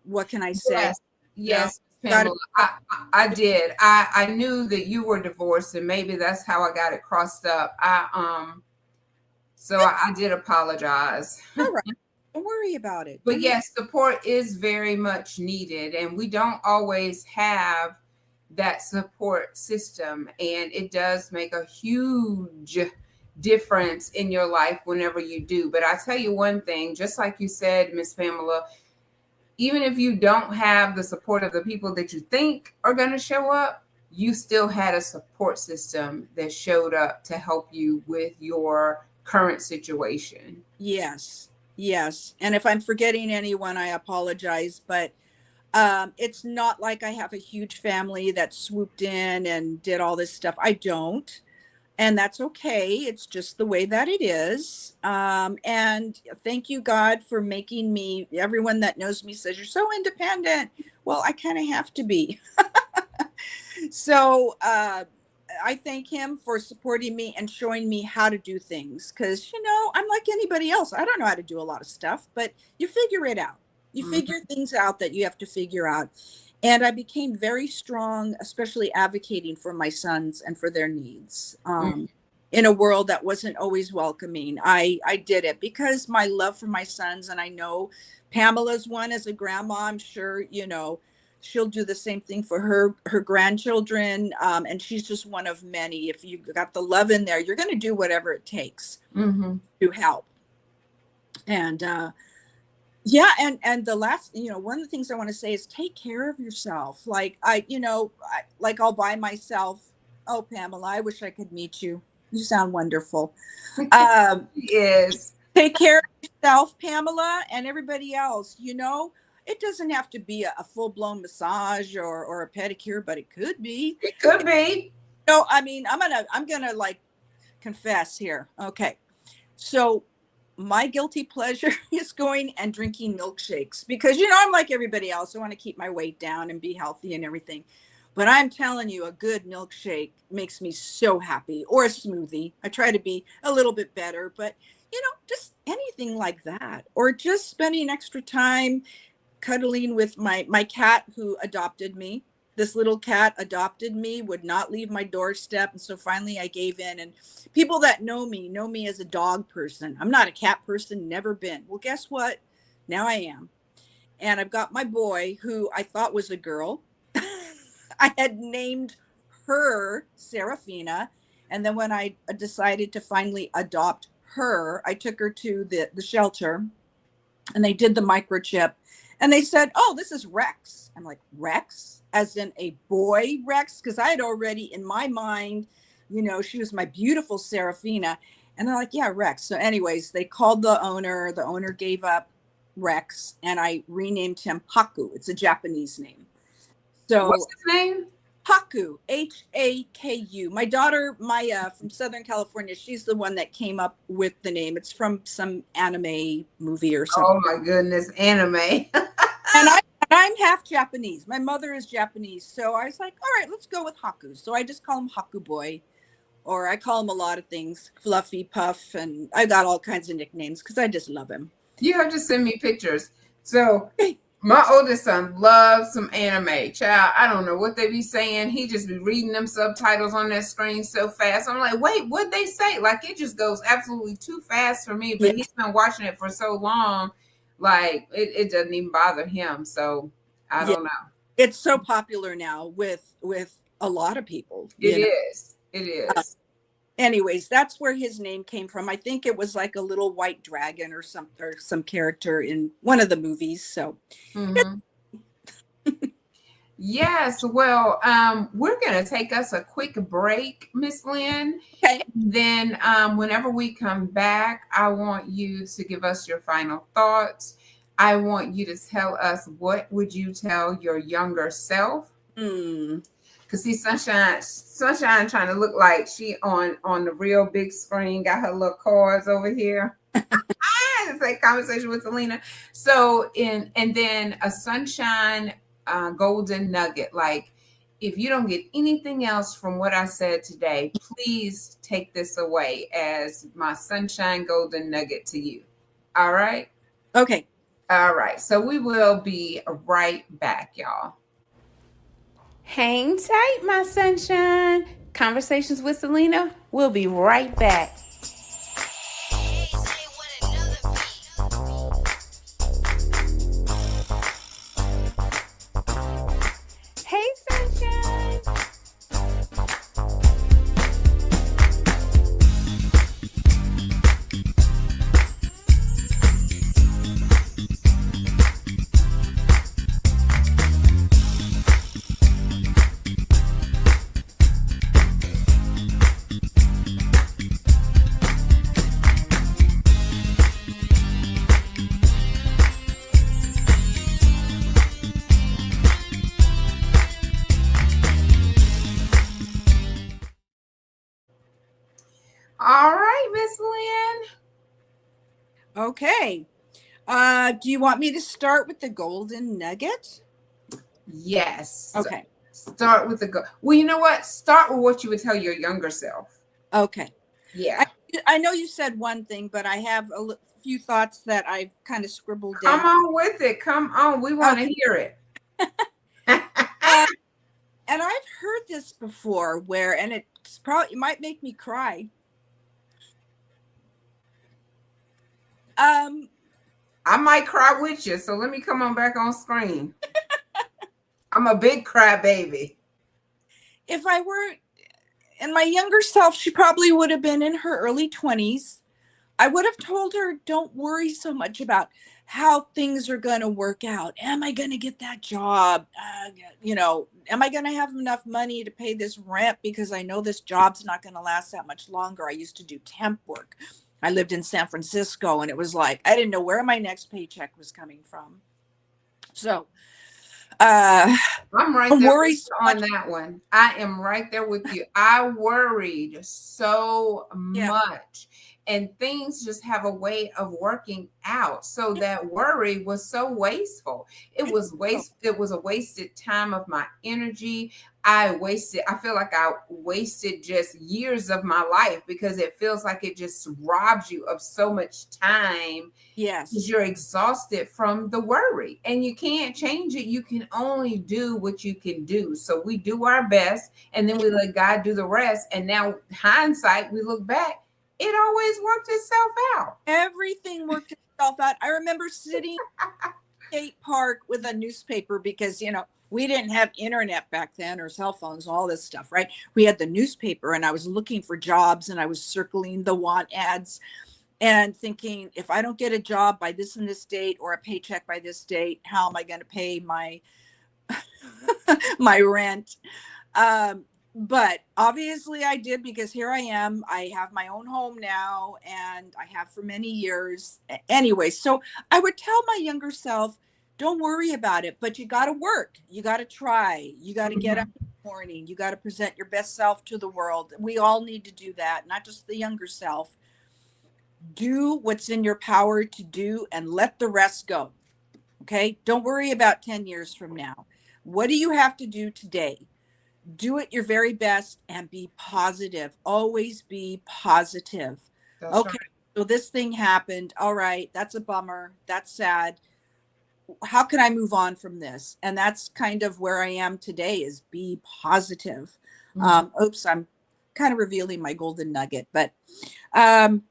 what can I say?
Yes.
No,
Yes,
got
Pamela. I did. I knew that you were divorced, and maybe that's how I got it crossed up. So I did apologize.
all right. Don't worry about it.
But yes, support is very much needed, and we don't always have that support system. And it does make a huge difference in your life whenever you do. But I tell you one thing, just like you said, Miss Pamela, even if you don't have the support of the people that you think are going to show up, you still had a support system that showed up to help you with your current situation.
Yes. Yes. And if I'm forgetting anyone, I apologize, but it's not like I have a huge family that swooped in and did all this stuff. I don't. And that's okay. It's just the way that it is. And thank you, God, for making me. Everyone that knows me says you're so independent. Well, I kind of have to be. So I thank him for supporting me and showing me how to do things. Because, I'm like anybody else. I don't know how to do a lot of stuff, but you figure it out. You
Mhm.
figure things out that you have to figure out. And I became very strong, especially advocating for my sons and for their needs. In a world that wasn't always welcoming, I did it because my love for my sons, and I know Pamela's one as a grandma. I'm sure she'll do the same thing for her grandchildren, and she's just one of many. If you got the love in there, you're going to do whatever it takes
Mhm.
to help. And yeah, and the last, one of the things I want to say is take care of yourself. Like like I'll buy myself. Oh, Pamela, I wish I could meet you. You sound wonderful. Um,
Yes,
take care of yourself, Pamela, and everybody else. It doesn't have to be a full blown massage or a pedicure, but it could be.
it could be.
No, I mean, I'm gonna like confess here. Okay, so my guilty pleasure is going and drinking milkshakes because I'm like everybody else. I want to keep my weight down and be healthy and everything. But I'm telling you, a good milkshake makes me so happy, or a smoothie. I try to be a little bit better, but just anything like that, or just spending extra time cuddling with my cat who adopted me. This little cat adopted me, would not leave my doorstep. And so finally I gave in. And people that know me as a dog person. I'm not a cat person, never been. Well, guess what? Now I am. And I've got my boy who I thought was a girl. I had named her Serafina. And then when I decided to finally adopt her, I took her to the shelter and they did the microchip and they said, "Oh, this is Rex." I'm like, "Rex as in a boy Rex?" Because I had already in my mind, she was my beautiful Serafina. And they're like, "Yeah, Rex." So anyways, they called the owner gave up. Rex, and I renamed him Haku. It's a Japanese name.
What's
So
his name?
Haku, Haku. My daughter Maya from Southern California, she's the one that came up with the name. It's from some anime movie or something.
Oh my goodness, anime.
And I'm half Japanese. My mother is Japanese. So I was like, all right, let's go with Haku. So I just call him Haku Boy, or I call him a lot of things, Fluffy Puff, and I got all kinds of nicknames because I just love him.
You have to send me pictures. So my oldest son loves some anime. Child, I don't know what they be saying. He just be reading them subtitles on that screen so fast. I'm like, wait, what'd they say? Like, it just goes absolutely too fast for me. But
Yeah.
he's been watching it for so long, like it doesn't even bother him. So I
Yeah.
don't know.
It's so popular now with a lot of people.
It
You know?
is. It is.
Anyways, that's where his name came from. I think it was like a little white dragon or some character in one of the movies. So
Mm-hmm. Yes, well, we're going to take us a quick break, Miss Lynn.
okay.
Then, whenever we come back, I want you to give us your final thoughts. I want you to tell us, what would you tell your younger self? Because see, Sunshine trying to look like she on the real big screen, got her little cards over here. It's like conversation with Celena. So and then a Sunshine golden nugget. Like, if you don't get anything else from what I said today, please take this away as my Sunshine golden nugget to you. All right?
Okay.
All right. So we will be right back, y'all. Hang tight, my sunshine. Conversations with Celena. We'll be right back. Hey, sunshine. All right, Miss Lynn.
Okay. Do you want me to start with the golden nugget?
Yes.
Okay.
Start with the go. Well, you know what? Start with what you would tell your younger self.
Okay.
Yeah.
I know you said one thing, but I have a few thoughts that I've kind of scribbled down.
Come on with it. Come on. We want to hear it.
And I've heard this before and it might make me cry.
I might cry with you, so let me come on back on screen. I'm a big cry baby.
If I were in my younger self, she probably would have been in her early 20s. I would have told her, don't worry so much about how things are going to work out. Am I going to get that job? Am I going to have enough money to pay this rent? Because I know this job's not going to last that much longer. I used to do temp work. I lived in San Francisco, and it was like, I didn't know where my next paycheck was coming from. So,
I'm right there on that one. I am right there with you. I worried so much, and things just have a way of working out. So that worry was so wasteful. It was a wasted time of my energy. I feel like I wasted just years of my life, because it feels like it just robs you of so much time.
Yes.
Because you're exhausted from the worry, and you can't change it. You can only do what you can do. So we do our best, and then we let God do the rest. And now, hindsight, we look back, it always worked itself out.
Everything worked itself out. I remember sitting at State Park with a newspaper, because, we didn't have internet back then, or cell phones, all this stuff, right? We had the newspaper, and I was looking for jobs, and I was circling the want ads and thinking, if I don't get a job by this and this date, or a paycheck by this date, how am I going to pay my my rent? But obviously I did, because here I am. I have my own home now, and I have for many years. Anyway, so I would tell my younger self, don't worry about it, but you got to work. You got to try. You got to get up
Mhm.
in the morning. You got to present your best self to the world. We all need to do that, not just the younger self. Do what's in your power to do and let the rest go. Okay? Don't worry about 10 years from now. What do you have to do today? Do it your very best and be positive. Always be positive.
That's right.
Okay, so this thing happened. All right, that's a bummer. That's sad. How can I move on from this? And that's kind of where I am today, is be positive.
Mhm.
Oops, I'm kind of revealing my golden nugget, but um,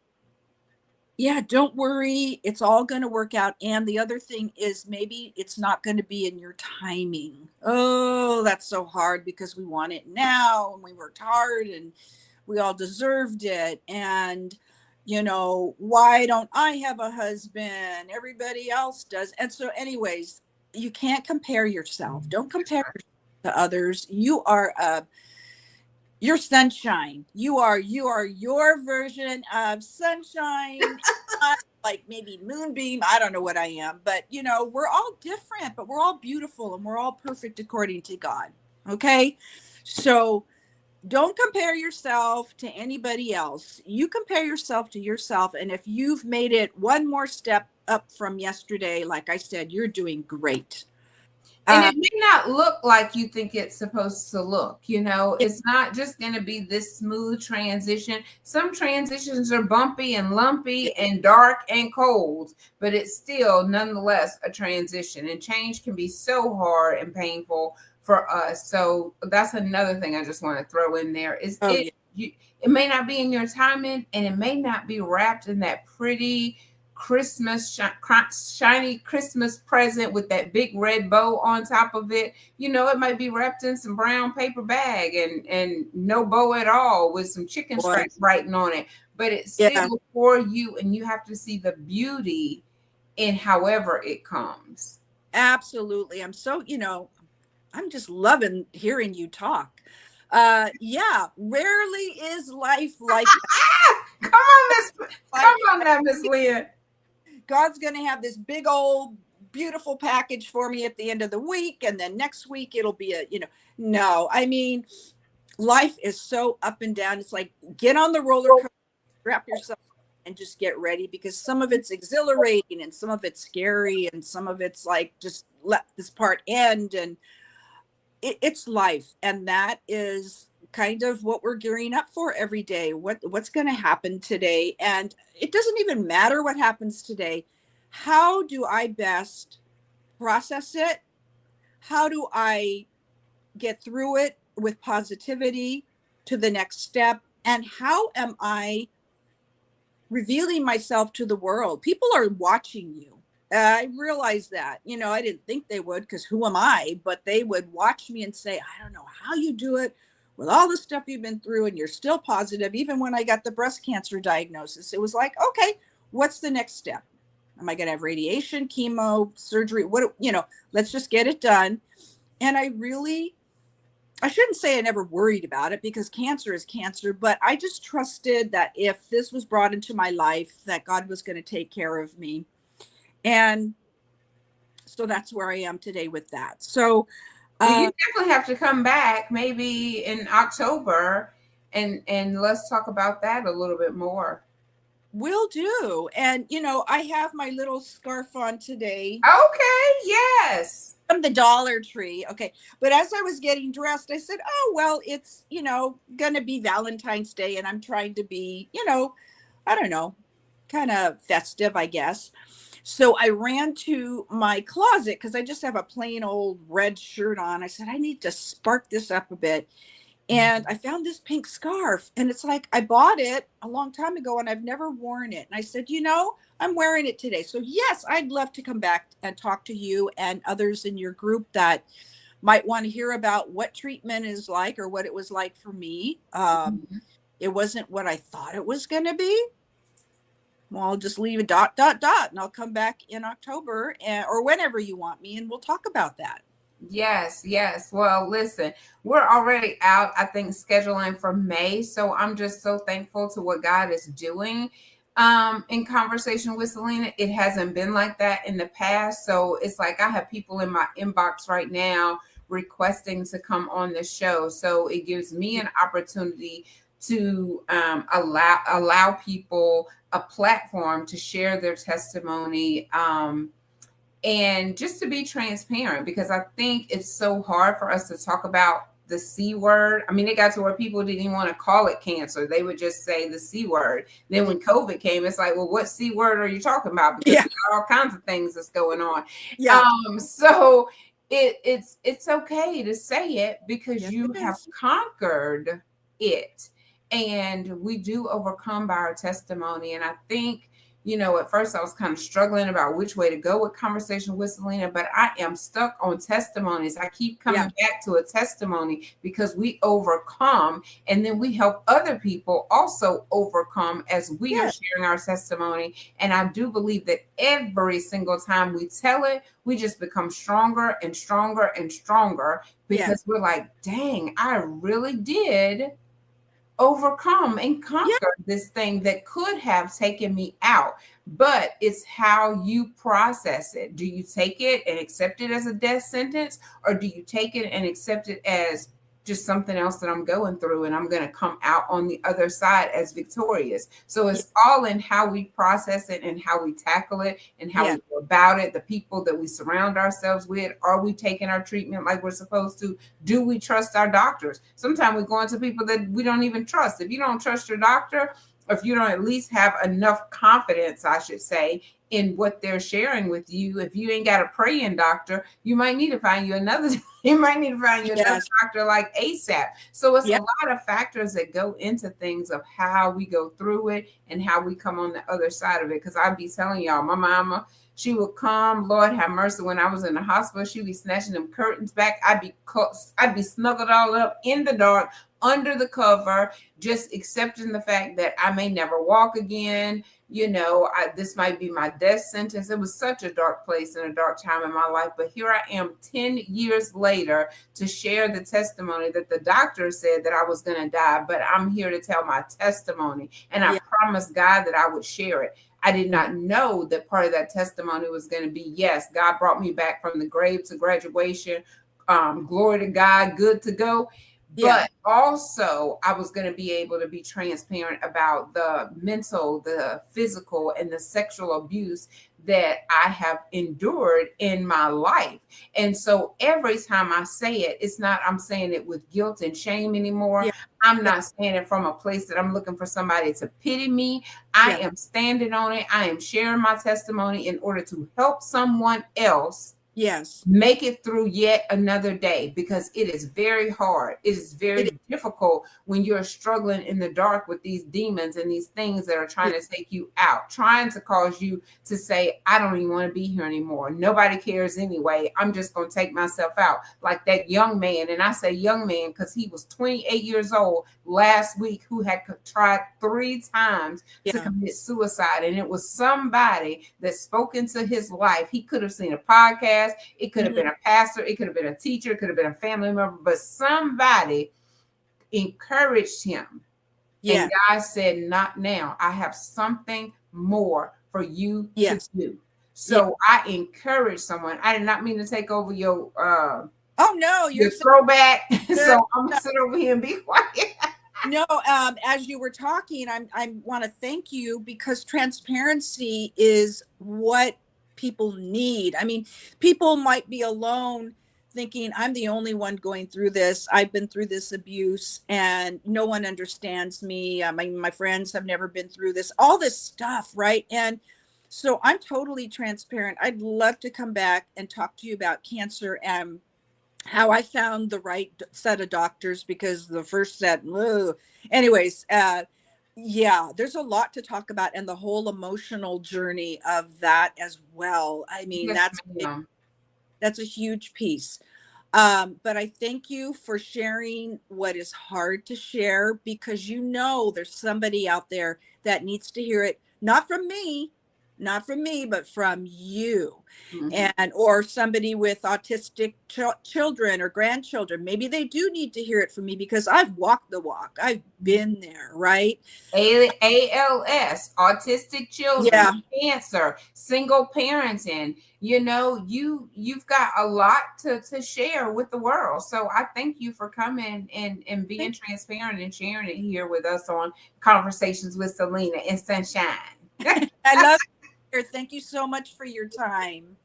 yeah, don't worry. It's all going to work out. And the other thing is, maybe it's not going to be in your timing. Oh, that's so hard, because we want it now and we worked hard and we all deserved it. And, why don't I have a husband? Everybody else does. And so, anyways, you can't compare yourself. Don't
That's
compare
right.
yourself to others. You're sunshine. You are your version of sunshine. Not like maybe moonbeam. I don't know what I am, but we're all different, but we're all beautiful and we're all perfect according to God. Okay? So don't compare yourself to anybody else. You compare yourself to yourself, and if you've made it one more step up from yesterday, like I said, you're doing great.
And
Uh
it may not look like you think it's supposed to look.
yeah,
It's not just going to be this smooth transition. Some transitions are bumpy and
yeah,
lumpy and dark and cold, but it's still nonetheless a transition. And change can be so hard and painful for us. So that's another thing I just want to throw in there is
oh yeah,
it may not be in your timing, and it may not be wrapped in that pretty shiny Christmas present with that big red bow on top of it. It might be wrapped in some brown paper bag and no bow at all with some chicken
boy,
stripe writing on it. But it's
yeah,
still for you, and you have to see the beauty in however it comes.
absolutely. I'm just loving hearing you talk. Yeah, rarely is life like that.
Come on, Miss. Come
Like,
on now, Miss Lynn.
God's going to have this big old beautiful package for me at the end of the week, and then next week it'll be no, I mean, life is so up and down. It's like, get on the roller coaster, strap yourself, and just get ready, because some of it's exhilarating and some of it's scary and some of it's like, just let this part end. And it's life, and that is kind of what we're gearing up for every day. What's going to happen today? And it doesn't even matter what happens today. How do I best process it? How do I get through it with positivity to the next step? And how am I revealing myself to the world? People are watching you. I realize that. I didn't think they would, because who am I? But they would watch me and say, I don't know how you do it with all the stuff you've been through, and you're still positive. Even when I got the breast cancer diagnosis, it was like, okay, what's the next step? Am I going to have radiation, chemo, surgery? Let's just get it done. And I shouldn't say I never worried about it, because cancer is cancer, but I just trusted that if this was brought into my life, that God was going to take care of me. And so that's where I am today with that. So,
Well, you
uh,
definitely have to come back maybe in October, and let's talk about that a little bit more.
will do. And, I have my little scarf on today
Okay, yes.
from the Dollar Tree. Okay. But as I was getting dressed, I said, oh, well, it's, going to be Valentine's Day, and I'm trying to be, I don't know, kind of festive, I guess. So I ran to my closet, because I just have a plain old red shirt on. I said, I need to spark this up a bit. And I found this pink scarf, and it's like, I bought it a long time ago and I've never worn it. And I said, I'm wearing it today. So yes, I'd love to come back and talk to you and others in your group that might want to hear about what treatment is like, or what it was like for me.
Mhm.
It wasn't what I thought it was going to be. Well, I'll just leave a dot, dot, dot, and I'll come back in October, or whenever you want me, and we'll talk about that.
Yes, yes. Well, listen, we're already out, I think, scheduling for May. So I'm just so thankful to what God is doing in conversation with Selena. It hasn't been like that in the past. So it's like I have people in my inbox right now requesting to come on the show. So it gives me an opportunity to allow people a platform to share their testimony. And just to be transparent, because I think it's so hard for us to talk about the C word. I mean, it got to where people didn't even want to call it cancer. They would just say the C word. Then when COVID came, it's like, well, what C word are you talking about? Because
Yeah.
we got all kinds of things that's going on.
Yeah.
So it's okay to say it because
Yes,
you
it
have
is.
conquered it. And we do overcome by our testimony. And I think, at first I was kind of struggling about which way to go with conversation with Selena, but I am stuck on testimonies. I keep
Yeah.
coming back to a testimony because we overcome and then we help other people also overcome as we are
Yeah.
sharing our testimony. And I do believe that every single time we tell it, we just become stronger and stronger and stronger
Yeah.
because we're like, dang, I really did overcome and
Yeah.
conquer this thing that could have taken me out. But it's how you process it. Do you take it and accept it as a death sentence, or do you take it and accept it as just something else that I'm going through and I'm going to come out on the other side as victorious? So
Yeah.
it's all in how we process it and how we tackle it and how
Yeah.
we go about it, the people that we surround ourselves with. Are we taking our treatment like we're supposed to? Do we trust our doctors? Sometimes we're going to people that we don't even trust. If you don't trust your doctor, or if you don't at least have enough confidence, I should say, in what they're sharing with you, if you ain't got a praying doctor, you might need to find you another. You might need to find you another
Yes.
doctor like ASAP. So it's a
Yeah.
lot of factors that go into things of how we go through it and how we come on the other side of it. Because I'd be telling y'all, my mama, she would come, Lord have mercy, when I was in the hospital, she'd be snatching them curtains back. I'd be snuggled all up in the dark under the cover, just accepting the fact that I may never walk again. This might be my death sentence. It was such a dark place and a dark time in my life. But here I am 10 years later to share the testimony that the doctor said that I was going to die, but I'm here to tell my testimony. And I
Yeah.
promised God that I would share it. I did not know that part of that testimony was going to be, yes, God brought me back from the grave to graduation. Glory to God, good to go.
Yeah.
But also, I was going to be able to be transparent about the mental, the physical, and the sexual abuse that I have endured in my life. And so every time I say it, it's not, I'm saying it with guilt and shame anymore.
Yeah.
I'm
Yeah.
not saying it from a place that I'm looking for somebody to pity me. I
Yeah.
am standing on it. I am sharing my testimony in order to help someone else
Yes.
make it through yet another day, because it is very hard. It is
It is.
very difficult when you're struggling in the dark with these demons and these things that are
Yeah.
trying to take you out, trying to cause you to say, I don't even want to be here anymore. Nobody cares anyway. I'm just going to take myself out. Like that young man, and I say young man because he was 28 years old last week, who had tried 3 times to
Yeah.
commit suicide. And it was somebody that spoke into his life. He could have seen a podcast. It could have
Mhm.
been a pastor. It could have been a teacher. It could have been a family member, but somebody encouraged him. And
Yeah.
God said, not now. I have something more for you to
Yes.
do.
Yeah.
So I encourage someone. I did not mean to take over
Oh no, you're
your
so
throwback.
good.
So I'm gonna sit over here and be quiet.
No, as you were talking, I want to thank you because transparency is what people need. I mean, people might be alone thinking I'm the only one going through this. I've been through this abuse and no one understands me. My friends have never been through this, all this stuff, right? And so I'm totally transparent. I'd love to come back and talk to you about cancer and how I found the right set of doctors because the first set, ugh. Anyways, yeah, there's a lot to talk about and the whole emotional journey of that as well. I mean,
Yes, ma'am.
that's a huge piece. But I thank you for sharing what is hard to share because there's somebody out there that needs to hear it, not from me, not from me, but from you.
Mhm.
And or somebody with autistic children or grandchildren, maybe they do need to hear it from me because I've walked the walk. I've been there, right?
ALS, autistic children,
Yeah.
cancer, single parenting. You know, you've got a lot to share with the world. So I thank you for coming and being transparent and sharing it here with us on Conversations with Celena and Sunshine.
I love it. Thank you so much for your time.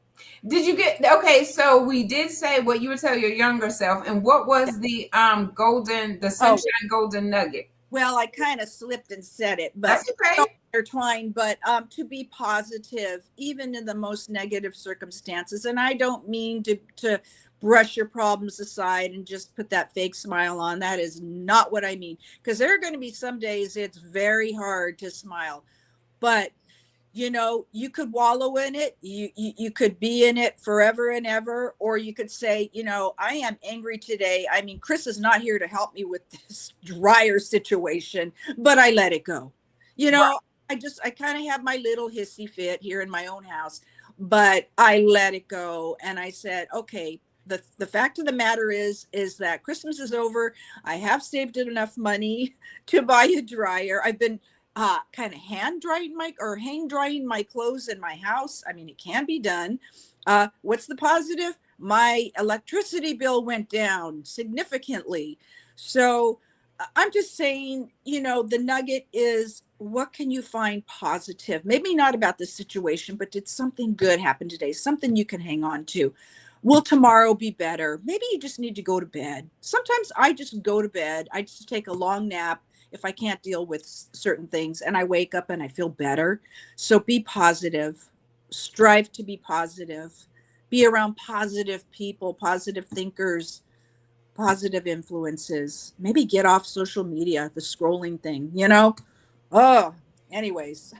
Did you get okay? So we did say what you would tell your younger self, and what was the
Oh,
sunshine golden nugget?
well, I kind of slipped and said it, but
That's okay.
so intertwined. But to be positive, even in the most negative circumstances. And I don't mean to brush your problems aside and just put that fake smile on. That is not what I mean. Because there are going to be some days it's very hard to smile. But you could wallow in it. You could be in it forever and ever, or you could say, I am angry today. I mean, Chris is not here to help me with this dryer situation, but I let it go. you
Right.
know I kind of have my little hissy fit here in my own house, but I let it go. And I said, okay, the fact of the matter is that Christmas is over. I have saved enough money to buy a dryer. I've been kind of hand drying my or hang drying my clothes in my house. I mean, it can be done. What's the positive? My electricity bill went down significantly. So I'm just saying, the nugget is, what can you find positive? Maybe not about the situation, but did something good happen today? Something you can hang on to. Will tomorrow be better? Maybe you just need to go to bed. Sometimes I just go to bed. I just take a long nap if I can't deal with certain things, and I wake up and I feel better. So be positive, strive to be positive, be around positive people, positive thinkers, positive influences. Maybe get off social media, the scrolling thing. Oh, anyways,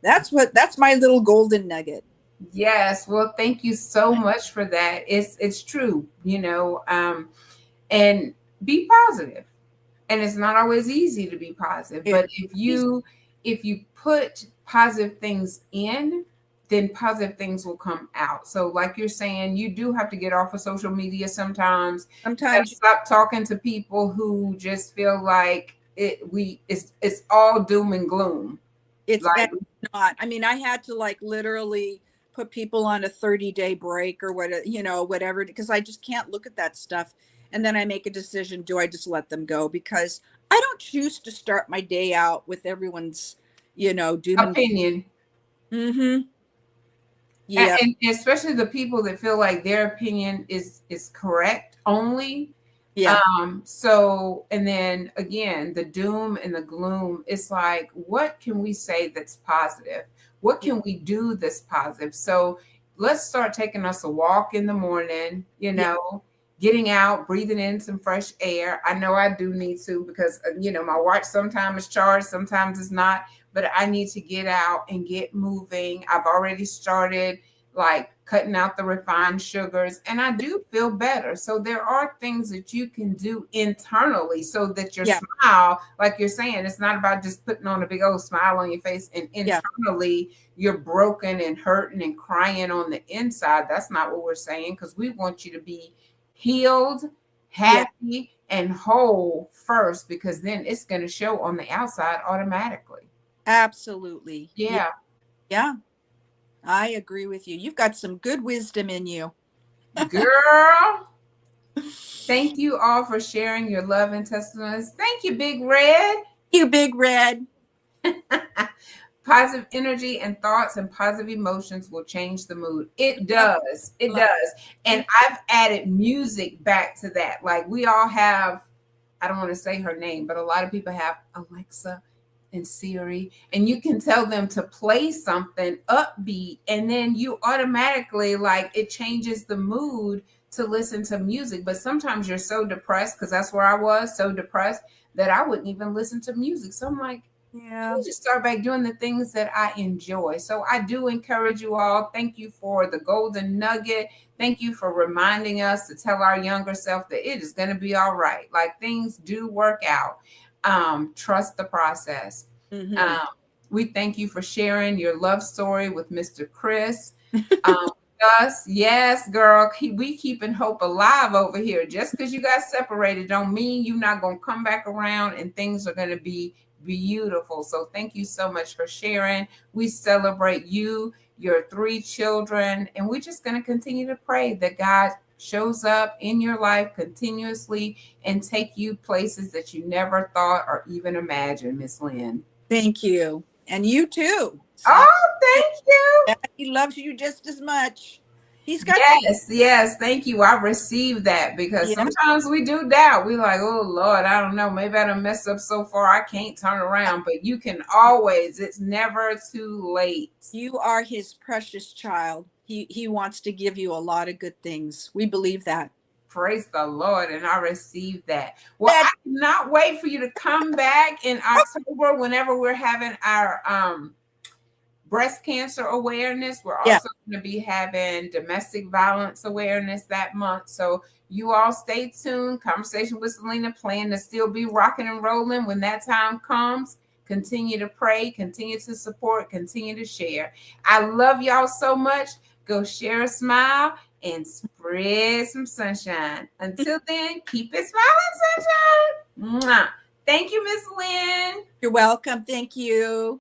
that's my little golden nugget.
Yes. Well, thank you so much for that. It's true, and be positive. And it's not always easy to be positive,
It's
but if you put positive things in, then positive things will come out. So like you're saying, you do have to get off of social media sometimes. You got to
sometimes
stop talking to people who just feel like it's all doom and gloom.
it's
Like,
not. I mean, I had to like literally put people on a 30-day break or whatever, because I just can't look at that stuff. And then I make a decision, do I just let them go? Because I don't choose to start my day out with everyone's, doom and
opinion.
gloom. Mm-hmm.
and,
Yeah.
and especially the people that feel like their opinion is correct only.
Yeah.
So, and then again, the doom and the gloom, it's like, what can we say that's positive? What can we do that's positive? So let's start taking us a walk in the morning,
Yeah.
getting out, breathing in some fresh air. I know I do need to because, my watch sometimes is charged, sometimes it's not, but I need to get out and get moving. I've already started like cutting out the refined sugars, and I do feel better. So there are things that you can do internally so that your
Yeah.
smile, like you're saying, it's not about just putting on a big old smile on your face and
Yeah.
internally you're broken and hurting and crying on the inside. That's not what we're saying, because we want you to be healed,
Yeah.
happy, and whole first, because then it's going to show on the outside automatically.
Absolutely. Yeah.
Yeah.
Yeah. I agree with you. You've got some good wisdom in you.
Girl, thank you all for sharing your love and testimonies. Thank you, Big Red.
You big red.
Positive energy and thoughts and positive emotions will change the mood. It
Love,
does. It
love.
does. And I've added music back to that. Like we all have, I don't want to say her name, but a lot of people have Alexa and Siri, and you can tell them to play something upbeat, and then you automatically, like, it changes the mood to listen to music. But sometimes you're so depressed, because that's where I was, so depressed that I wouldn't even listen to music. So I'm like, let
Yeah.
me just start back doing the things that I enjoy. So I do encourage you all. Thank you for the golden nugget. Thank you for reminding us to tell our younger self that it is going to be all right. Like things do work out. Trust the process.
Mm-hmm.
Um, We thank you for sharing your love story with Mr. Chris. Um, us, yes, girl. We keeping hope alive over here. Just because you got separated, don't mean you're not gonna come back around and things are gonna be beautiful. So thank you so much for sharing. We celebrate you, your three children, and we're just gonna continue to pray that God shows up in your life continuously and take you places that you never thought or even imagined, Miss Lynn.
Thank you. And you too. Sounds
Oh,
like
thank you.
he loves you just as much. He's got,
Yes, yes, thank you. I received that because
yeah,
sometimes we do doubt. We like, oh Lord, I don't know. Maybe I done messed up so far I can't turn around. But you can always, it's never too late.
you are his precious child. He wants to give you a lot of good things. We believe that.
Praise the Lord, and I received that. Well,
That
I cannot wait for you to come back in October whenever we're having our breast cancer awareness. We're
yeah.
also going to be having domestic violence awareness that month. So you all stay tuned. Conversation with Celena, plan to still be rocking and rolling when that time comes. Continue to pray, continue to support, continue to share. I love y'all so much. Go share a smile and spread some sunshine. Until then, keep it smiling, sunshine. Mwah. Thank you, Miss Lynn.
You're welcome. Thank you.